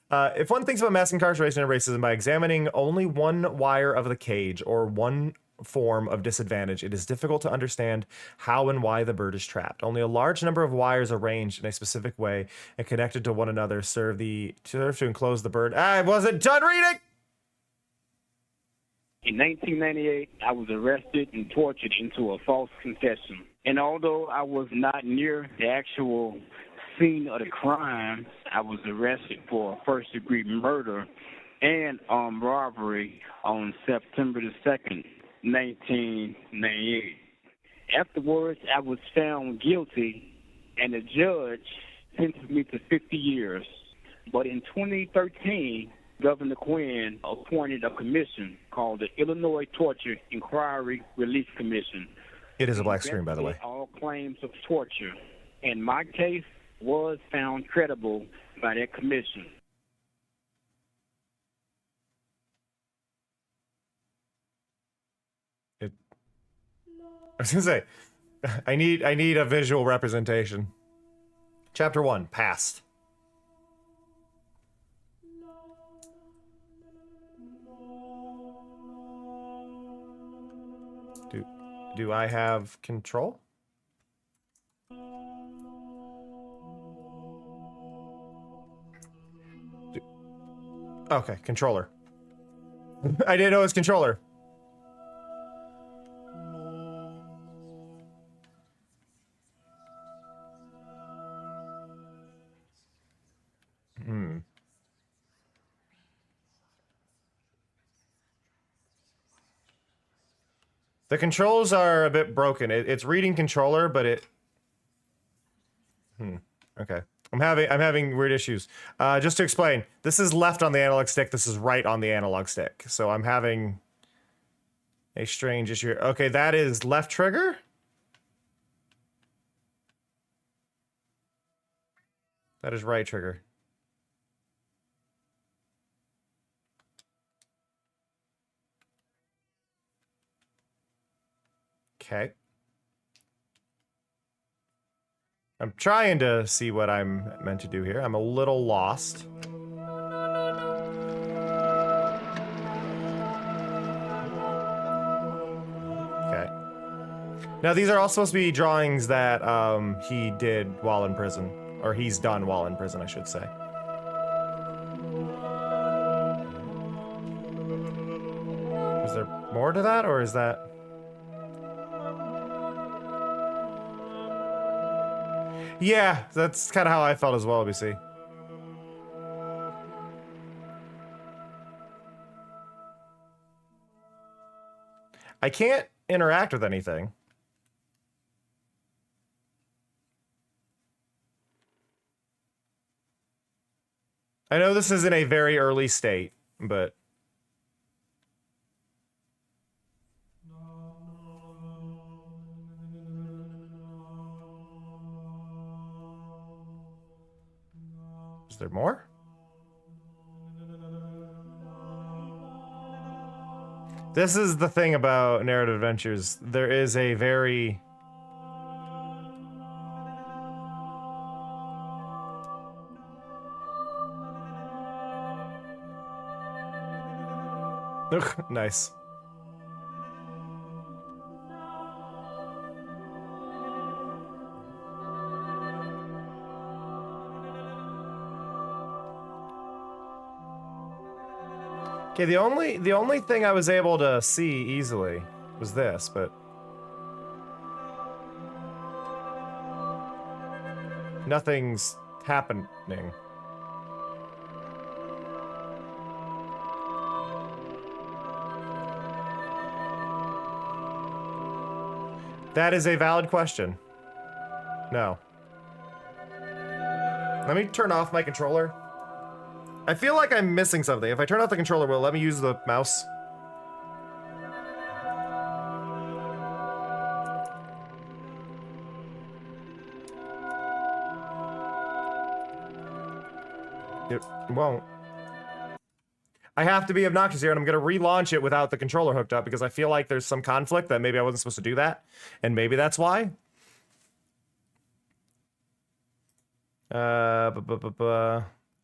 If one thinks about mass incarceration and racism by examining only one wire of the cage or one form of disadvantage, it is difficult to understand how and why the bird is trapped. Only a large number of wires arranged in a specific way and connected to one another serve to enclose the bird. I wasn't done reading! In 1998, I was arrested and tortured into a false confession. And although I was not near the actual scene of the crime, I was arrested for first-degree murder and armed robbery on September the 2nd, 1998. Afterwards, I was found guilty, and the judge sentenced me to 50 years. But in 2013, Governor Quinn appointed a commission called the Illinois Torture Inquiry Relief Commission. It is a black screen, by the way. All claims of torture, and my case was found credible by that commission. I was gonna say, I need a visual representation. Chapter 1, Past. Do I have control? Okay, controller. I didn't know it was controller. The controls are a bit broken. It's reading controller, but it... Okay. I'm having weird issues. Just to explain, this is left on the analog stick, this is right on the analog stick. So I'm having a strange issue. Okay, that is left trigger? That is right trigger. Okay. I'm trying to see what I'm meant to do here. I'm a little lost. Okay. Now, these are all supposed to be drawings that he did while in prison. Or he's done while in prison, I should say. Is there more to that, or is that... Yeah, that's kind of how I felt as well, BC. I can't interact with anything. I know this is in a very early state, but... Is there more? This is the thing about narrative adventures. There is a very... Nice. Okay, the only thing I was able to see easily was this, but nothing's happening. That is a valid question. No. Let me turn off my controller. I feel like I'm missing something. If I turn off the controller, will it let me use the mouse? It won't. I have to be obnoxious here, and I'm going to relaunch it without the controller hooked up because I feel like there's some conflict that maybe I wasn't supposed to do that, and maybe that's why.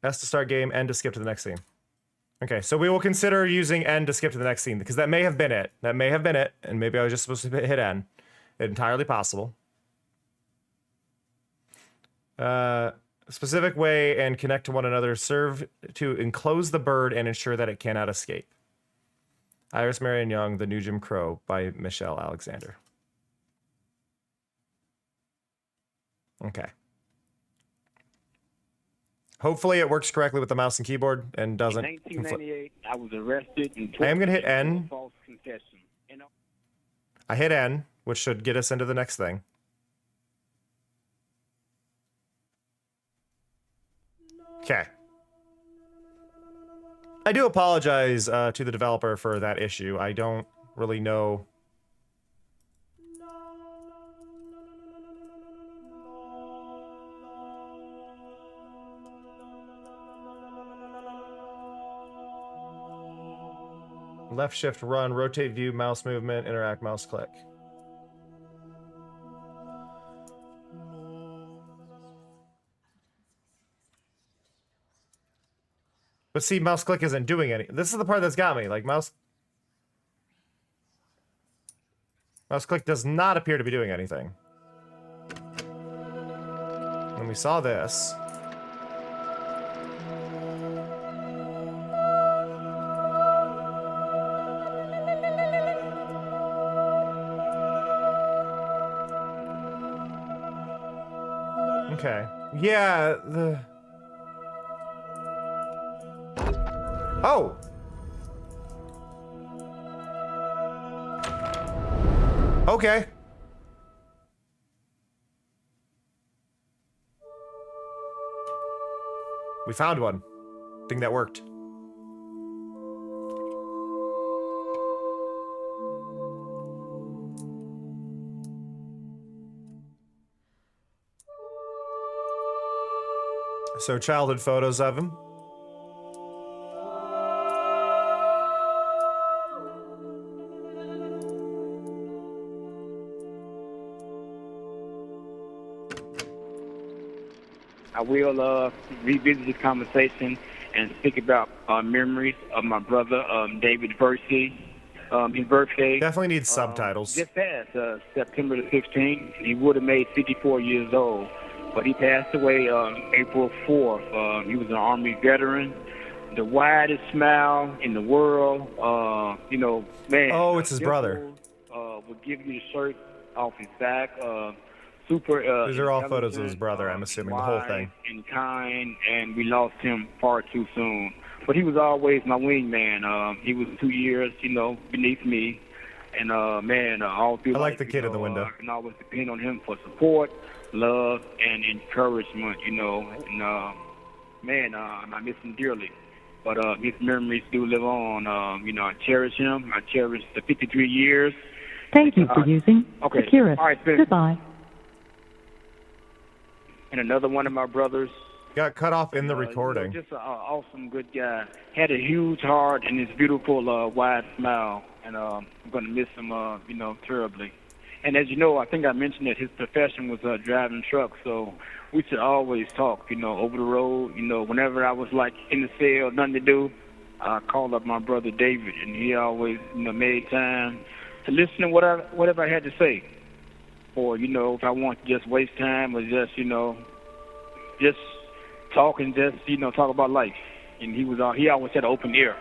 S to start game, N to skip to the next scene. Okay, so we will consider using N to skip to the next scene, because that may have been it. That may have been it, and maybe I was just supposed to hit N. Entirely possible. Specific way and connect to one another serve to enclose the bird and ensure that it cannot escape. Iris Marion Young, The New Jim Crow by Michelle Alexander. Okay. Hopefully it works correctly with the mouse and keyboard and doesn't. In 1998, I was arrested and I am going to hit N. false confession. I hit N, which should get us into the next thing. Okay. I do apologize to the developer for that issue. I don't really know. Left shift run, rotate view, mouse movement, interact, mouse click. But see, mouse click isn't doing any. This is the part that's got me. Like mouse click does not appear to be doing anything. When we saw this. Okay. Yeah, the... Oh! Okay. We found one. Thing that worked. So childhood photos of him. I will revisit this conversation and speak about memories of my brother, David Versey. His birthday. Definitely needs subtitles. Just passed September the 15th. He would have made 54 years old, but he passed away April 4th. He was an Army veteran. The widest smile in the world. You know, man. Oh, it's his brother. Would give you the shirt off his back. Super. These are all photos of his brother, I'm assuming, the whole thing. And kind, and we lost him far too soon. But he was always my wingman. He was 2 years, you know, beneath me. And, man, all through I like life, the kid in the window. I can always depend on him for support, love, and encouragement, you know. And, man, I miss him dearly. But his memories do live on. You know, I cherish him. I cherish the 53 years. Thank you for using Securus. All right, Goodbye. And another one of my brothers. Got cut off in the recording. You know, just an awesome, good guy. Had a huge heart and this beautiful, wide smile. And I'm going to miss him, you know, terribly. And as you know, I think I mentioned that his profession was driving trucks. So we should always talk, you know, over the road. You know, whenever I was, like, in the cell, nothing to do, I called up my brother David. And he always, you know, made time to listen to whatever I had to say. Or, you know, if I want to just waste time or just, you know, just talk and just, you know, talk about life. And he always had an open ear.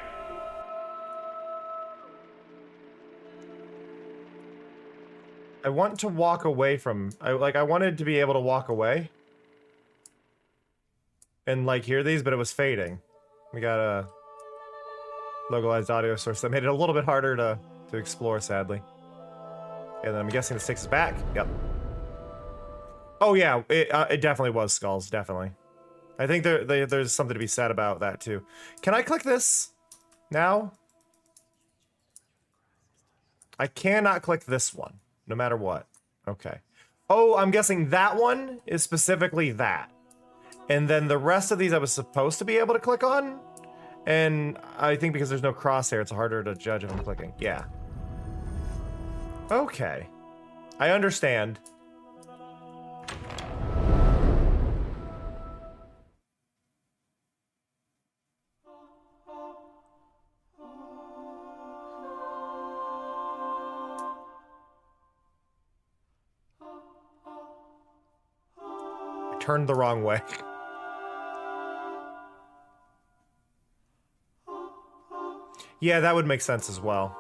I want to walk away from... I wanted to be able to walk away. And, like, hear these, but it was fading. We got a localized audio source that made it a little bit harder to explore, sadly. And then I'm guessing the sticks is back. Yep. Oh, yeah. It definitely was skulls. Definitely. I think there's something to be said about that, too. Can I click this now? I cannot click this one, no matter what. Okay. Oh, I'm guessing that one is specifically that. And then the rest of these I was supposed to be able to click on. And I think because there's no crosshair, it's harder to judge if I'm clicking. Yeah. Okay. I understand. I turned the wrong way. Yeah, that would make sense as well.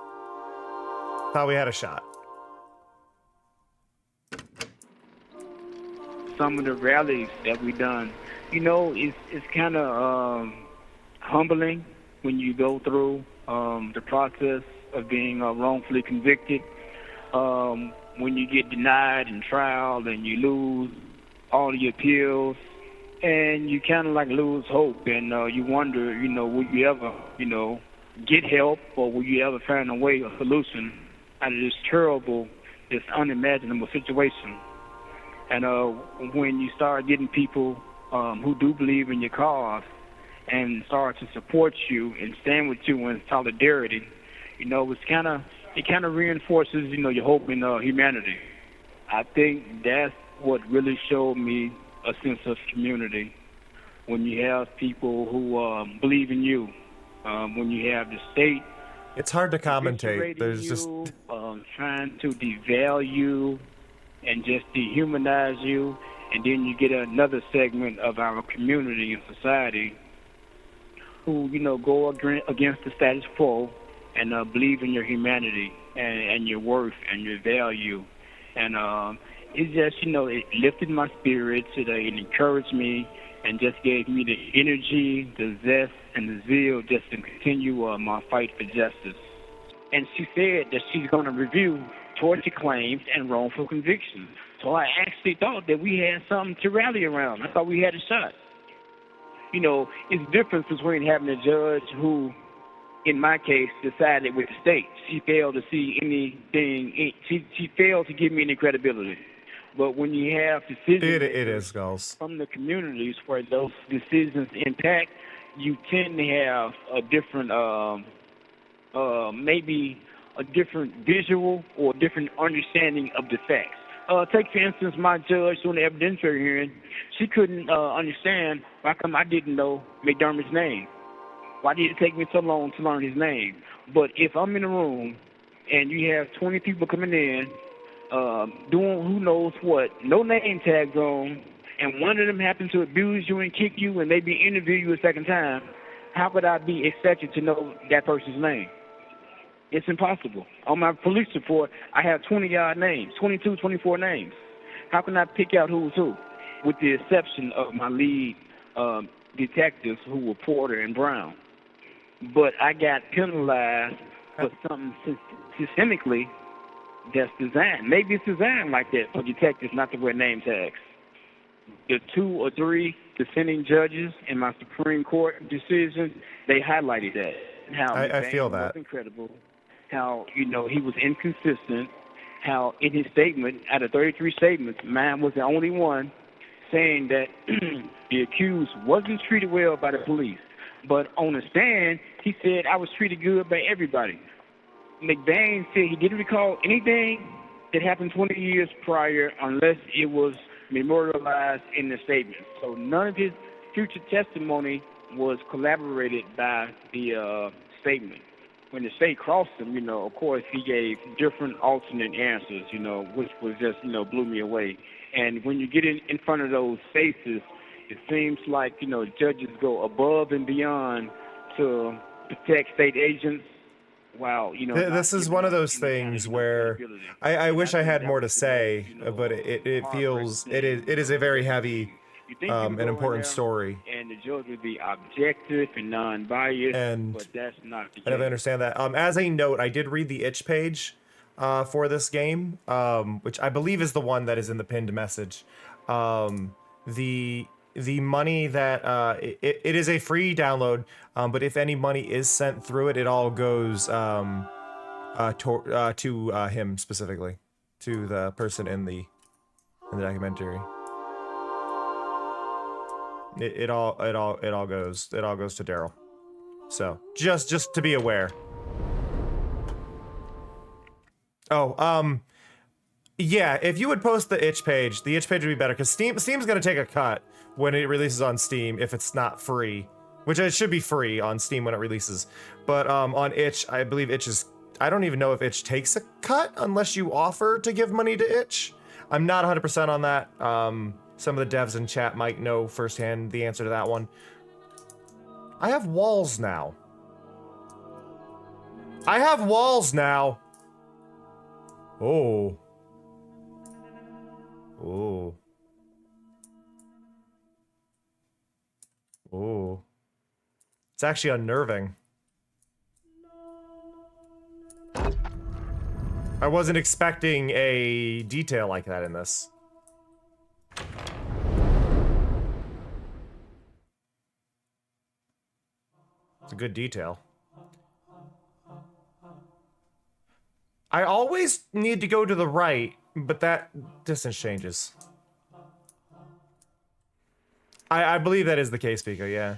Thought we had a shot. Some of the rallies that we done, you know, it's kind of humbling when you go through the process of being wrongfully convicted. When you get denied in trial and you lose all your appeals, and you kind of like lose hope, and you wonder, you know, will you ever, you know, get help, or will you ever find a way, a solution out of this terrible, this unimaginable situation? And when you start getting people who do believe in your cause and start to support you and stand with you in solidarity, you know, it kind of reinforces, you know, your hope in humanity. I think that's what really showed me a sense of community. When you have people who believe in you, when you have the state. It's hard to commentate. There's you, just trying to devalue and just dehumanize you, and then you get another segment of our community and society who, you know, go against the status quo and believe in your humanity and your worth and your value. And it just, you know, it lifted my spirits, it encouraged me, and just gave me the energy, the zest, and the zeal just to continue my fight for justice. And she said that she's going to review torture claims and wrongful convictions. So I actually thought that we had something to rally around. I thought we had a shot. You know, it's the difference between having a judge who, in my case, decided with the state. She failed to see anything. She failed to give me any credibility. But when you have decisions it is, Skulls, from the communities where those decisions impact, you tend to have a different, maybe a different visual or different understanding of the facts. take for instance my judge during the evidentiary hearing. She couldn't understand why come I didn't know McDermott's name. Why did it take me so long to learn his name? But if I'm in a room and you have 20 people coming in, doing who knows what, no name tags on, and one of them happens to abuse you and kick you and maybe interview you a second time, how could I be expected to know that person's name? It's impossible. On my police report, I have 20-odd names, 22, 24 names. How can I pick out who's who? With the exception of my lead detectives who were Porter and Brown. But I got penalized for something systemically that's designed. Maybe it's designed like that for detectives not to wear name tags. The 2 or 3 dissenting judges in my Supreme Court decision, they highlighted that. How I feel that. was incredible. How, he was inconsistent. How in his statement, out of 33 statements, mine was the only one saying that the accused wasn't treated well by the police. But on the stand, he said I was treated good by everybody. McBain said he didn't recall anything that happened 20 years prior unless it was memorialized in the statement. So none of his future testimony was collaborated by the statement. When the state crossed him, of course, he gave different alternate answers, which was just, blew me away. And when you get in front of those faces, it seems like, judges go above and beyond to protect state agents. Wow, this is one of those things where I wish I had more to say, but it feels it is a very heavy an important story. And the judge would be objective and non-biased, but that's not the case. I understand that. As a note, I did read the itch page for this game, which I believe is the one that is in the pinned message. The money that it is a free download, but if any money is sent through it, it all goes to him specifically, to the person in the documentary. It all goes to Daryl. So just to be aware. Oh, yeah, if you would post the itch page would be better, because Steam's gonna take a cut when it releases on Steam if it's not free, which it should be free on Steam when it releases. But on itch, I believe itch is, I don't even know if itch takes a cut unless you offer to give money to itch. I'm not 100% on that. Some of the devs in chat might know firsthand the answer to that one. I have walls now. Oh. Oh. Oh. It's actually unnerving. I wasn't expecting a detail like that in this. It's a good detail. I always need to go to the right, but that distance changes. I believe that is the case, Pico, yeah.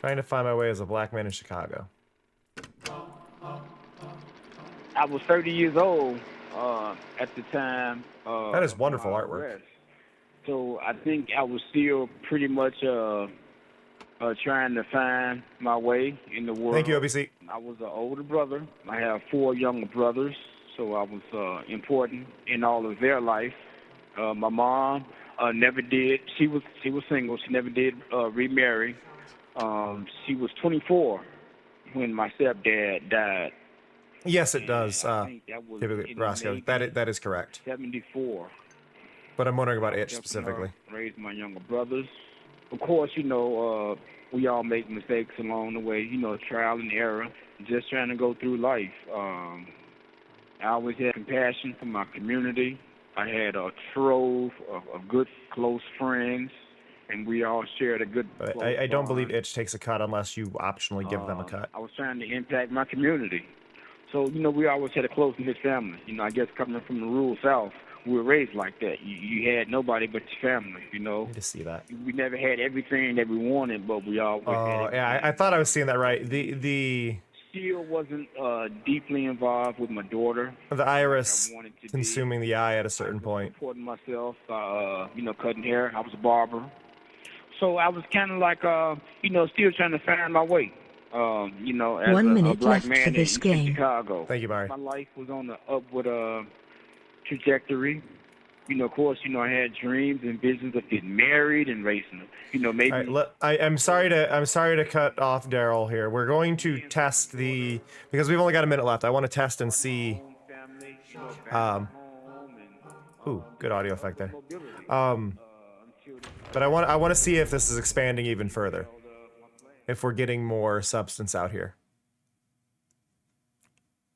Trying to find my way as a black man in Chicago. I was 30 years old at the time. That is wonderful artwork. So I think I was still pretty much trying to find my way in the world. Thank you, OBC. I was an older brother. I have 4 younger brothers, so I was important in all of their life. My mom never did. She was single. She never did remarry. She was 24 when my stepdad died. Yes, it does. Typically, Roscoe, that is correct. 74. But I'm wondering about itch specifically. Raised my younger brothers. Of course, we all make mistakes along the way. Trial and error. Just trying to go through life. I always had compassion for my community. I had a trove of good, close friends, and we all shared a good. But I don't believe itch takes a cut unless you optionally give them a cut. I was trying to impact my community. So, we always had a close-knit family. I guess coming from the rural South, we were raised like that. You had nobody but your family, you know. Need to see that. We never had everything that we wanted, but we always had Oh, everything. yeah, I thought I was seeing that right. The Still wasn't deeply involved with my daughter. iris I wanted to consuming the eye at a certain point. Supporting myself, you know, cutting hair. I was a barber. So I was kind of like, you know, still trying to find my way. You know, as 1 a minute black left man for this in game. Chicago. Thank you, Mari. My life was on the upward trajectory. You know, of course, you know, I had dreams and visions of getting married and raising, you know, maybe. All right, I'm sorry to cut off Daryl here. We're going to test because we've only got a minute left. I want to test and see. Ooh, good audio effect there. But I want to see if this is expanding even further. If we're getting more substance out here.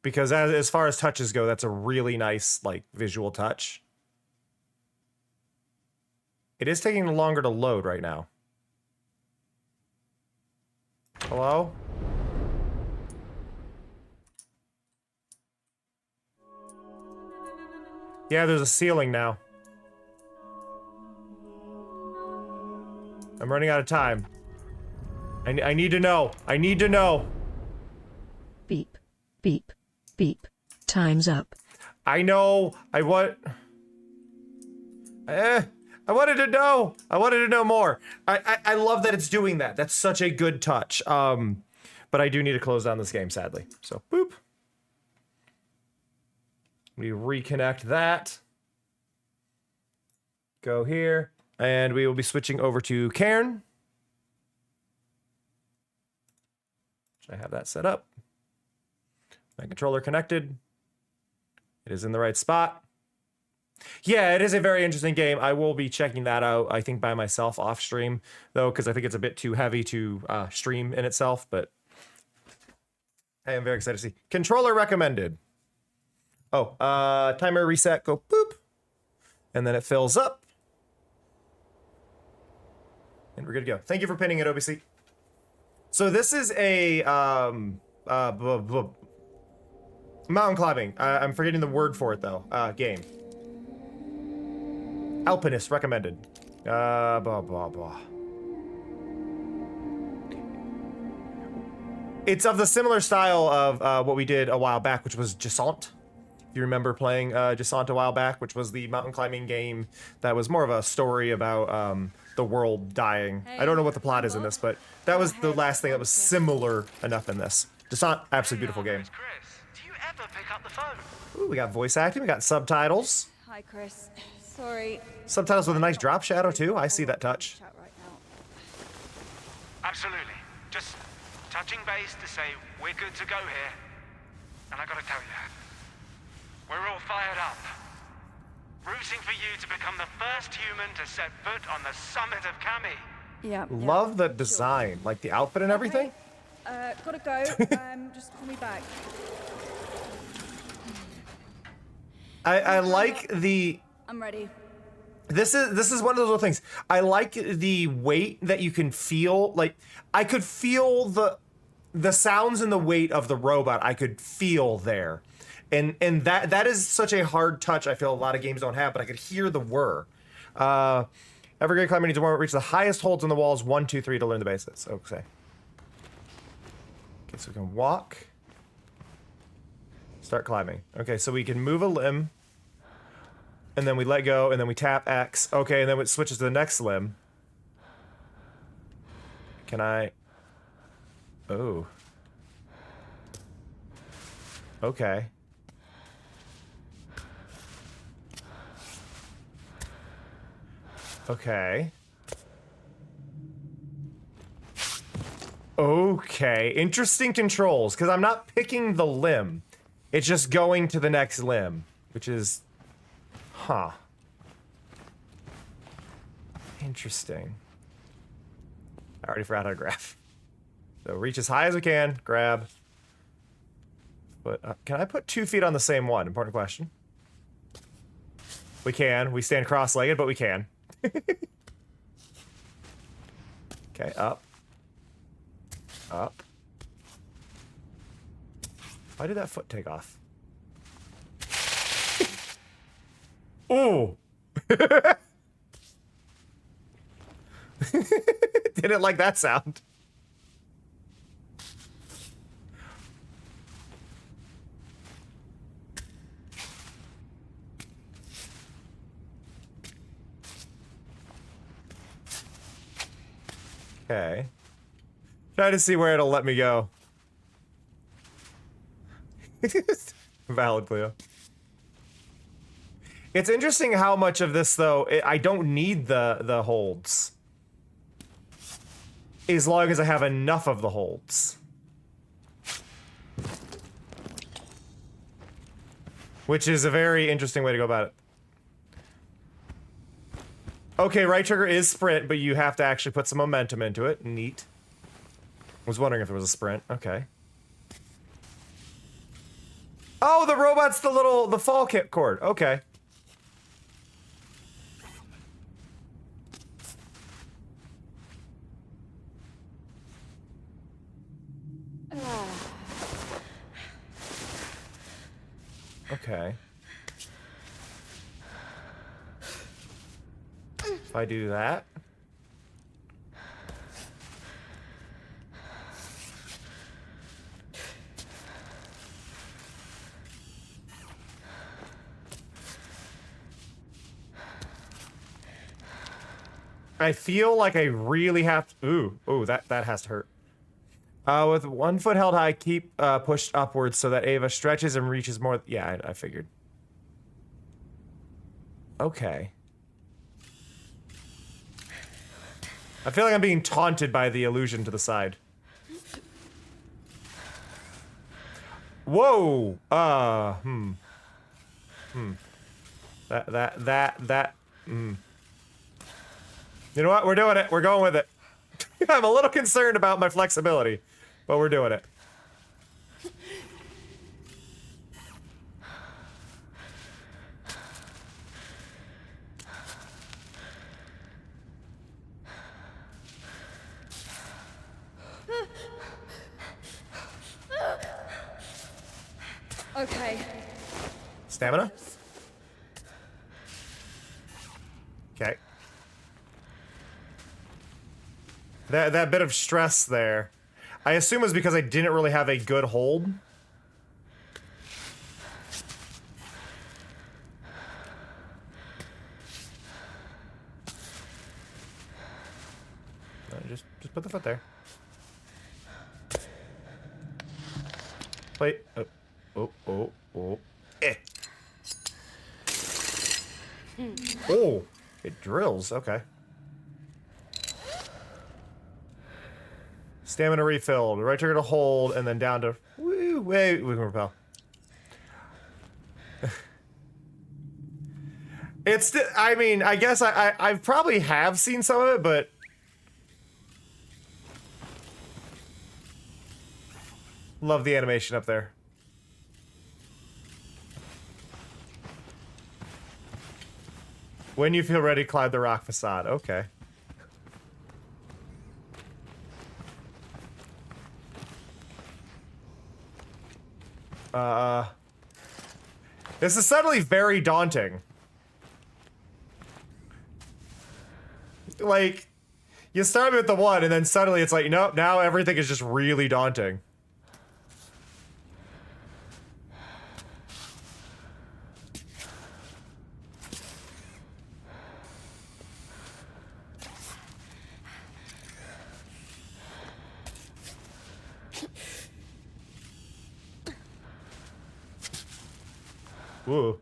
Because as far as touches go, that's a really nice like visual touch. It is taking longer to load right now. Hello? Yeah, there's a ceiling now. I'm running out of time. I need to know. I need to know. Beep, beep, beep. Time's up. I know. I wanted to know. I wanted to know more. I love that it's doing that. That's such a good touch. But I do need to close down this game, sadly. So, boop. We reconnect that. Go here. And we will be switching over to Cairn. I have that set up. My controller connected. It is in the right spot. Yeah, it is a very interesting game. I will be checking that out, I think, by myself off stream, though, because I think it's a bit too heavy to stream in itself, but I am very excited to see. Controller recommended. Oh, timer reset, go boop. And then it fills up. And we're good to go. Thank you for pinning it, OBC. So this is a mountain climbing. I'm forgetting the word for it, though. Game. Alpinist recommended. Blah, blah, blah. It's of the similar style of what we did a while back, which was Gisant. If you remember playing Gisant a while back, which was the mountain climbing game that was more of a story about the world dying. I don't know what the plot is in this, but that was the last thing that was similar enough in this. Gisant, absolutely beautiful game. Chris, do you ever pick up the phone? Ooh, we got voice acting, we got subtitles. Hi, Chris. Sorry. Subtitles with a nice drop shadow, too. I see that touch. Chat right now. Absolutely. Just touching base to say we're good to go here. And I gotta tell you, we're all fired up. Rooting for you to become the first human to set foot on the summit of Kami. Yeah. Love the design, like the outfit and everything. Gotta go. Just call me back. I like the. I'm ready. This is one of those little things. I like the weight that you can feel. Like I could feel the sounds and the weight of the robot. I could feel there, and that is such a hard touch. I feel a lot of games don't have, but I could hear the whir. Every great climber needs to warm up. Reach the highest holds on the walls 1, 2, 3 to learn the basics. Okay. Okay, so we can walk. Start climbing. Okay, so we can move a limb. And then we let go, and then we tap X. Okay, and then it switches to the next limb. Can I... Oh. Okay. Okay. Okay, interesting controls, because I'm not picking the limb. It's just going to the next limb, which is... Huh. Interesting. I already forgot how to grab. So reach as high as we can, grab. But can I put 2 feet on the same one? Important question. We can. We stand cross-legged, but we can. Okay, up. Up. Why did that foot take off? Ooh. Didn't like that sound. Okay. Try to see where it'll let me go. Valid, Cleo. It's interesting how much of this, though, I don't need the holds. As long as I have enough of the holds. Which is a very interesting way to go about it. Okay, right trigger is sprint, but you have to actually put some momentum into it. Neat. I was wondering if there was a sprint. Okay. Oh, the robot's the fall kit cord. Okay. Okay. If I do that. I feel like I really have to, ooh, that has to hurt. With 1 foot held high, keep pushed upwards so that Ava stretches and reaches more. Yeah, I figured. Okay. I feel like I'm being taunted by the illusion to the side. Whoa! You know what? We're doing it. We're going with it. I'm a little concerned about my flexibility, but we're doing it. Okay. Stamina? Okay. That bit of stress there, I assume is because I didn't really have a good hold. Just put the foot there. Wait. Oh. Eh. Oh, it drills. Okay. Stamina refilled. Right trigger to hold, and then down to. Woo, wait, we can repel. It's. I mean, I guess I probably have seen some of it, but. Love the animation up there. When you feel ready, climb the rock facade. Okay. This is suddenly very daunting. Like, you start with the one, and then suddenly it's like, nope, now everything is just really daunting. Woo.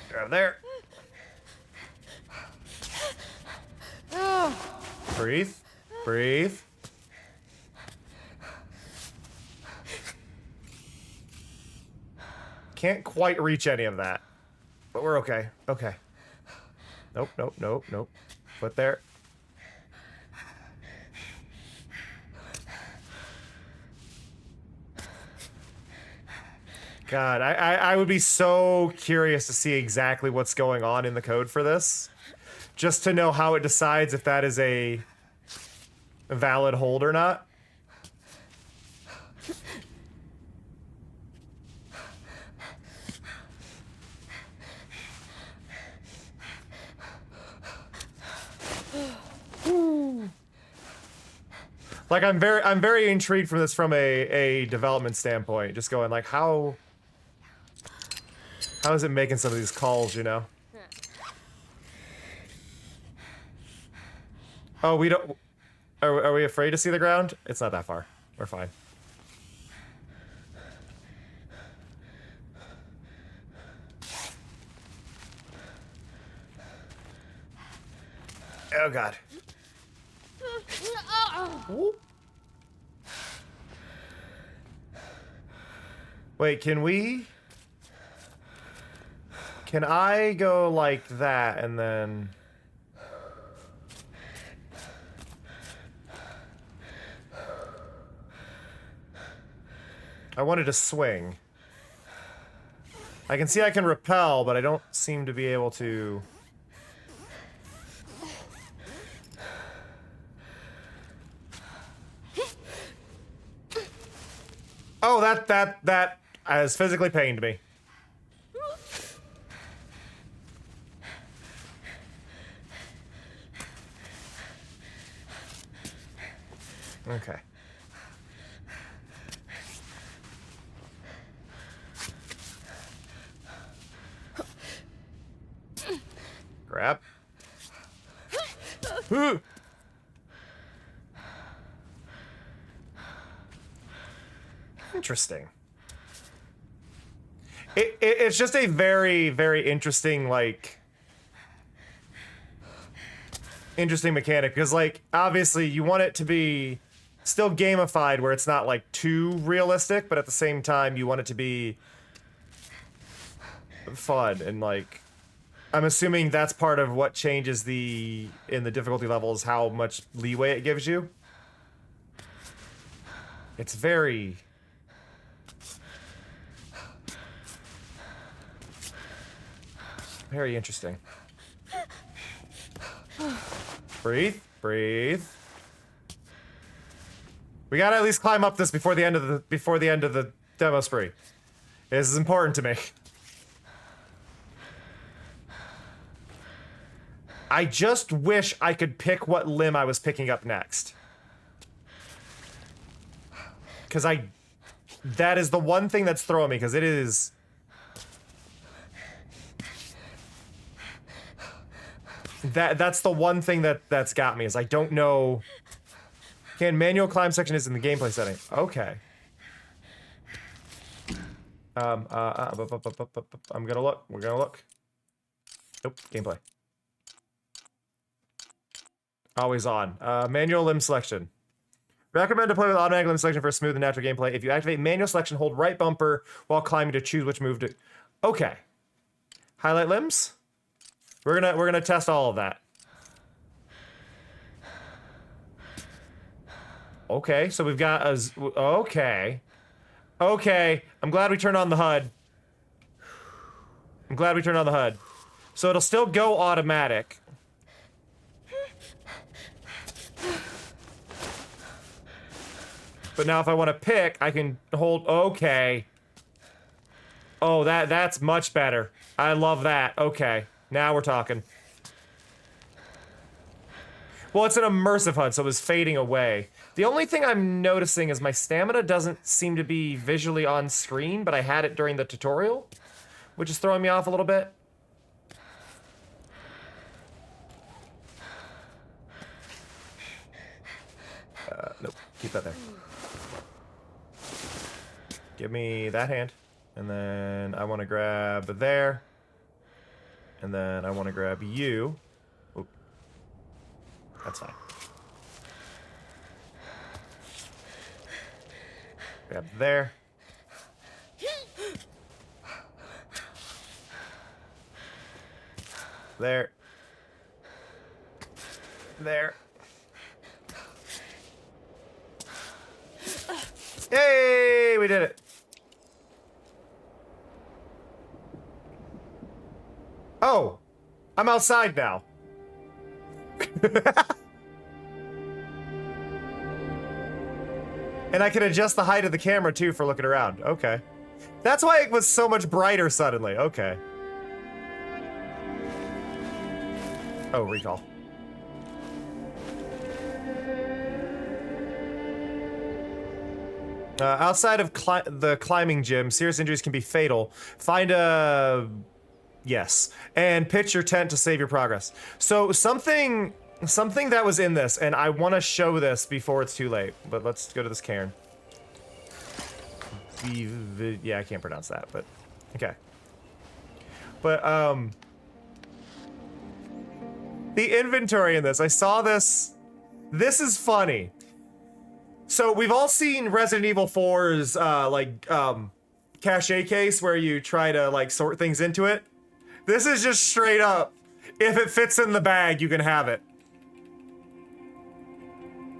Get out of there. Breathe. Breathe. Can't quite reach any of that. But we're okay. Okay. Nope. Put there. God, I would be so curious to see exactly what's going on in the code for this. Just to know how it decides if that is a valid hold or not. Like I'm very intrigued from this from a development standpoint. Just going like how is it making some of these calls, you know? Oh, we don't. Are we afraid to see the ground? It's not that far. We're fine. Oh God. Ooh. Wait, can I go like that and then... I wanted to swing. I can see I can repel, but I don't seem to be able to... Oh, that has physically pained me. Okay. Grab. Interesting. It's just a very interesting, like... interesting mechanic, because, like, obviously you want it to be still gamified where it's not, like, too realistic, but at the same time you want it to be fun, and, like... I'm assuming that's part of what changes in the difficulty levels, how much leeway it gives you. It's very... very interesting. Breathe, breathe. We gotta at least climb up this before the end of the demo spree. This is important to me. I just wish I could pick what limb I was picking up next. Because that is the one thing that's throwing me, because it is... That's the one thing that's got me, is I don't know... Okay, manual climb section is in the gameplay setting. Okay. I'm gonna look. We're gonna look. Nope, gameplay. Always on. Manual limb selection. Recommend to play with automatic limb selection for a smooth and natural gameplay. If you activate manual selection, hold right bumper while climbing to choose which move to... Okay. Highlight limbs? We're gonna test all of that. Okay, so we've got a... Okay. Okay, I'm glad we turned on the HUD. I'm glad we turned on the HUD. So it'll still go automatic. But now if I want to pick, I can hold... Okay. Oh, that's much better. I love that. Okay. Now we're talking. Well, it's an immersive HUD, so it was fading away. The only thing I'm noticing is my stamina doesn't seem to be visually on screen, but I had it during the tutorial, which is throwing me off a little bit. Nope. Keep that there. Give me that hand. And then I want to grab there. And then I want to grab you. Oop. That's fine. Grab there. There. There. Yay! We did it. Oh, I'm outside now. And I can adjust the height of the camera too for looking around. Okay. That's why it was so much brighter suddenly. Okay. Oh, recall. Outside of the climbing gym, serious injuries can be fatal. Find a... Yes. And pitch your tent to save your progress. So something that was in this, and I want to show this before it's too late, but let's go to this cairn. Yeah, I can't pronounce that, but okay. But, the inventory in this, I saw this. This is funny. So we've all seen Resident Evil 4's, cache case where you try to, like, sort things into it. This is just straight up, if it fits in the bag, you can have it.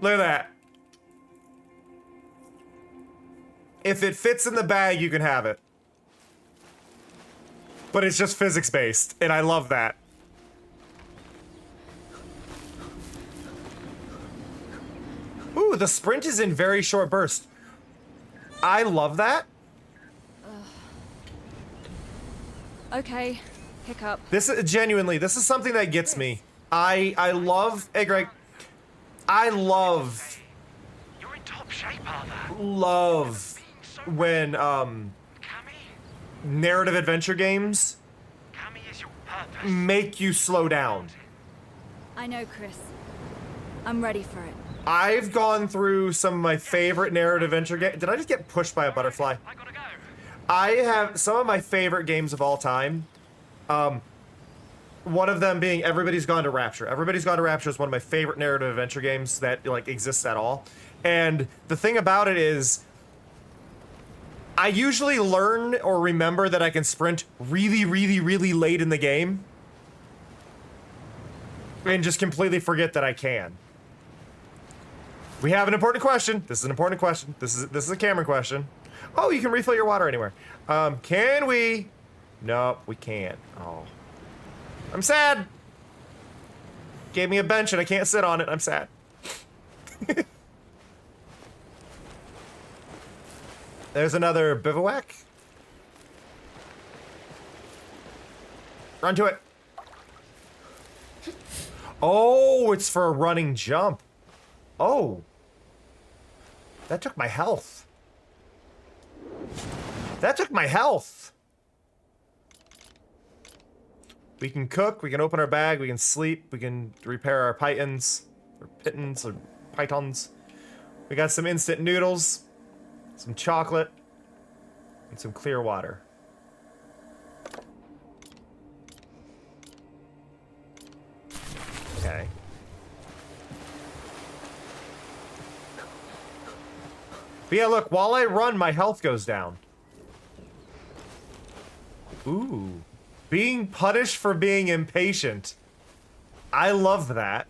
Look at that. If it fits in the bag, you can have it. But it's just physics-based, and I love that. Ooh, the sprint is in very short bursts. I love that. Okay, hiccup. This is genuinely, this is something that gets me. I love, hey Greg, I love, You're in top shape, Arthur. love when, narrative adventure games Cammy is your purpose. make you slow down. I know, Chris. I'm ready for it. I've gone through some of my favorite narrative adventure games. Did I just get pushed by a butterfly? I gotta go. I have some of my favorite games of all time. One of them being Everybody's Gone to Rapture. Everybody's Gone to Rapture is one of my favorite narrative adventure games that like exists at all. And the thing about it is, I usually learn or remember that I can sprint really, really, really late in the game. And just completely forget that I can. We have an important question. This is an important question. This is a Cameron question. Oh, you can refill your water anywhere. Can we? Nope, we can't. Oh. I'm sad. Gave me a bench and I can't sit on it. I'm sad. There's another bivouac. Run to it. Oh, it's for a running jump. Oh. That took my health. That took my health. We can cook, we can open our bag, we can sleep, we can repair our pythons, or pitons, or pythons. We got some instant noodles, some chocolate, and some clear water. Okay. But yeah, look, while I run, my health goes down. Ooh. Being punished for being impatient. I love that.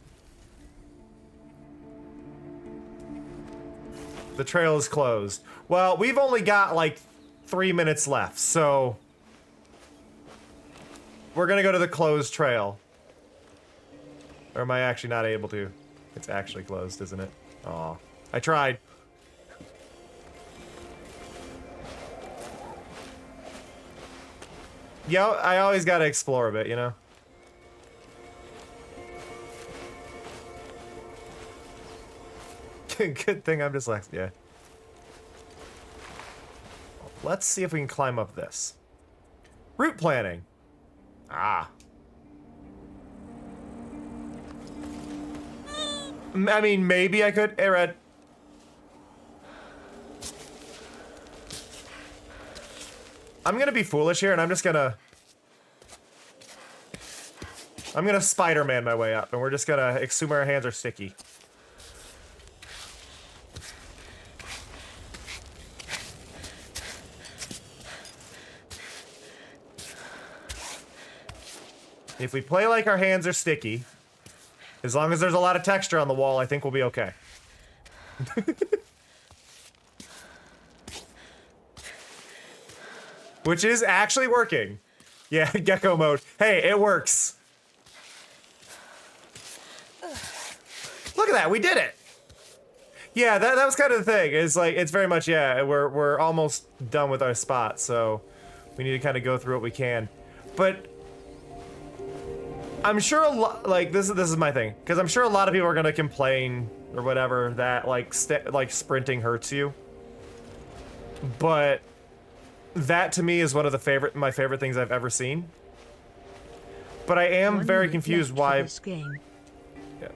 The trail is closed. Well, we've only got like 3 minutes left, so we're gonna go to the closed trail. Or am I actually not able to? It's actually closed, isn't it? Aw. I tried. Yo, I always gotta explore a bit, you know? Good thing I'm dyslexic, yeah. Let's see if we can climb up this. Route planning. Ah. I mean, maybe I could. Hey, Red. I'm gonna be foolish here, and I'm gonna Spider-Man my way up, and we're just gonna assume our hands are sticky. If we play like our hands are sticky, as long as there's a lot of texture on the wall, I think we'll be okay. Which is actually working. Yeah, gecko mode. Hey, it works. Look at that, we did it. Yeah, that was kind of the thing. It's like, it's very much, yeah, we're almost done with our spot, so we need to kind of go through what we can. But I'm sure a lot, like, this is my thing, because I'm sure a lot of people are gonna complain or whatever that like sprinting hurts you. But that to me is one of the my favorite things I've ever seen. But I am very confused why. This game. Yeah.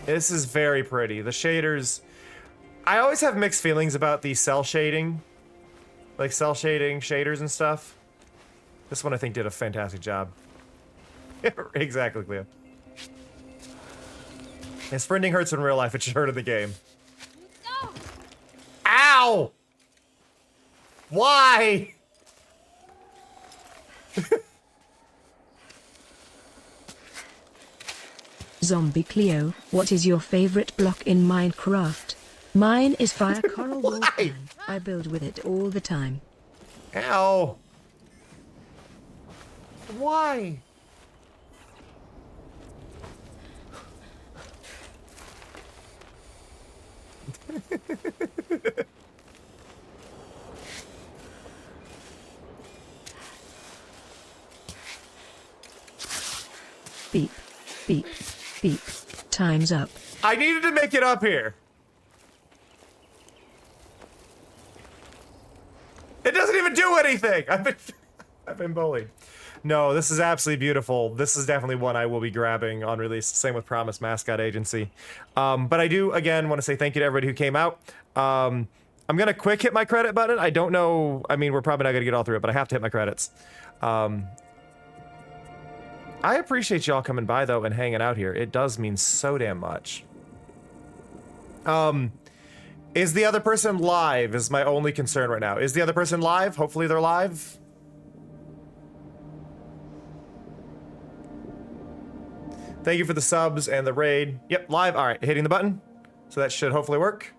This is very pretty. The shaders. I always have mixed feelings about the cell shading, like cell shading shaders and stuff. This one I think did a fantastic job. Exactly, Cleo. And sprinting hurts in real life. It should hurt in the game. No! Ow! Why? Zombie Cleo, what is your favorite block in Minecraft? Mine is fire coral wall pan. I build with it all the time. Ow. Why? Beep, beep, beep. Time's up. I needed to make it up here. It doesn't even do anything. I've been bullied. No, this is absolutely beautiful. This is definitely one I will be grabbing on release. Same with Promise Mascot Agency. But I do, again, want to say thank you to everybody who came out. I'm going to quick hit my credit button. I don't know. I mean, we're probably not going to get all through it, but I have to hit my credits. I appreciate y'all coming by, though, and hanging out here. It does mean so damn much. Is the other person live is my only concern right now. Is the other person live? Hopefully they're live. Thank you for the subs and the raid. Yep, live. All right, hitting the button. So that should hopefully work.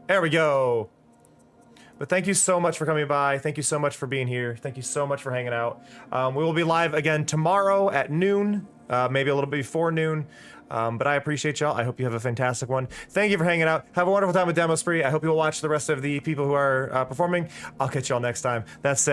There we go. But thank you so much for coming by. Thank you so much for being here. Thank you so much for hanging out. We will be live again tomorrow at noon, maybe a little bit before noon. But I appreciate y'all. I hope you have a fantastic one. Thank you for hanging out. Have a wonderful time with Demospree. I hope you'll watch the rest of the people who are performing. I'll catch y'all next time. That's it.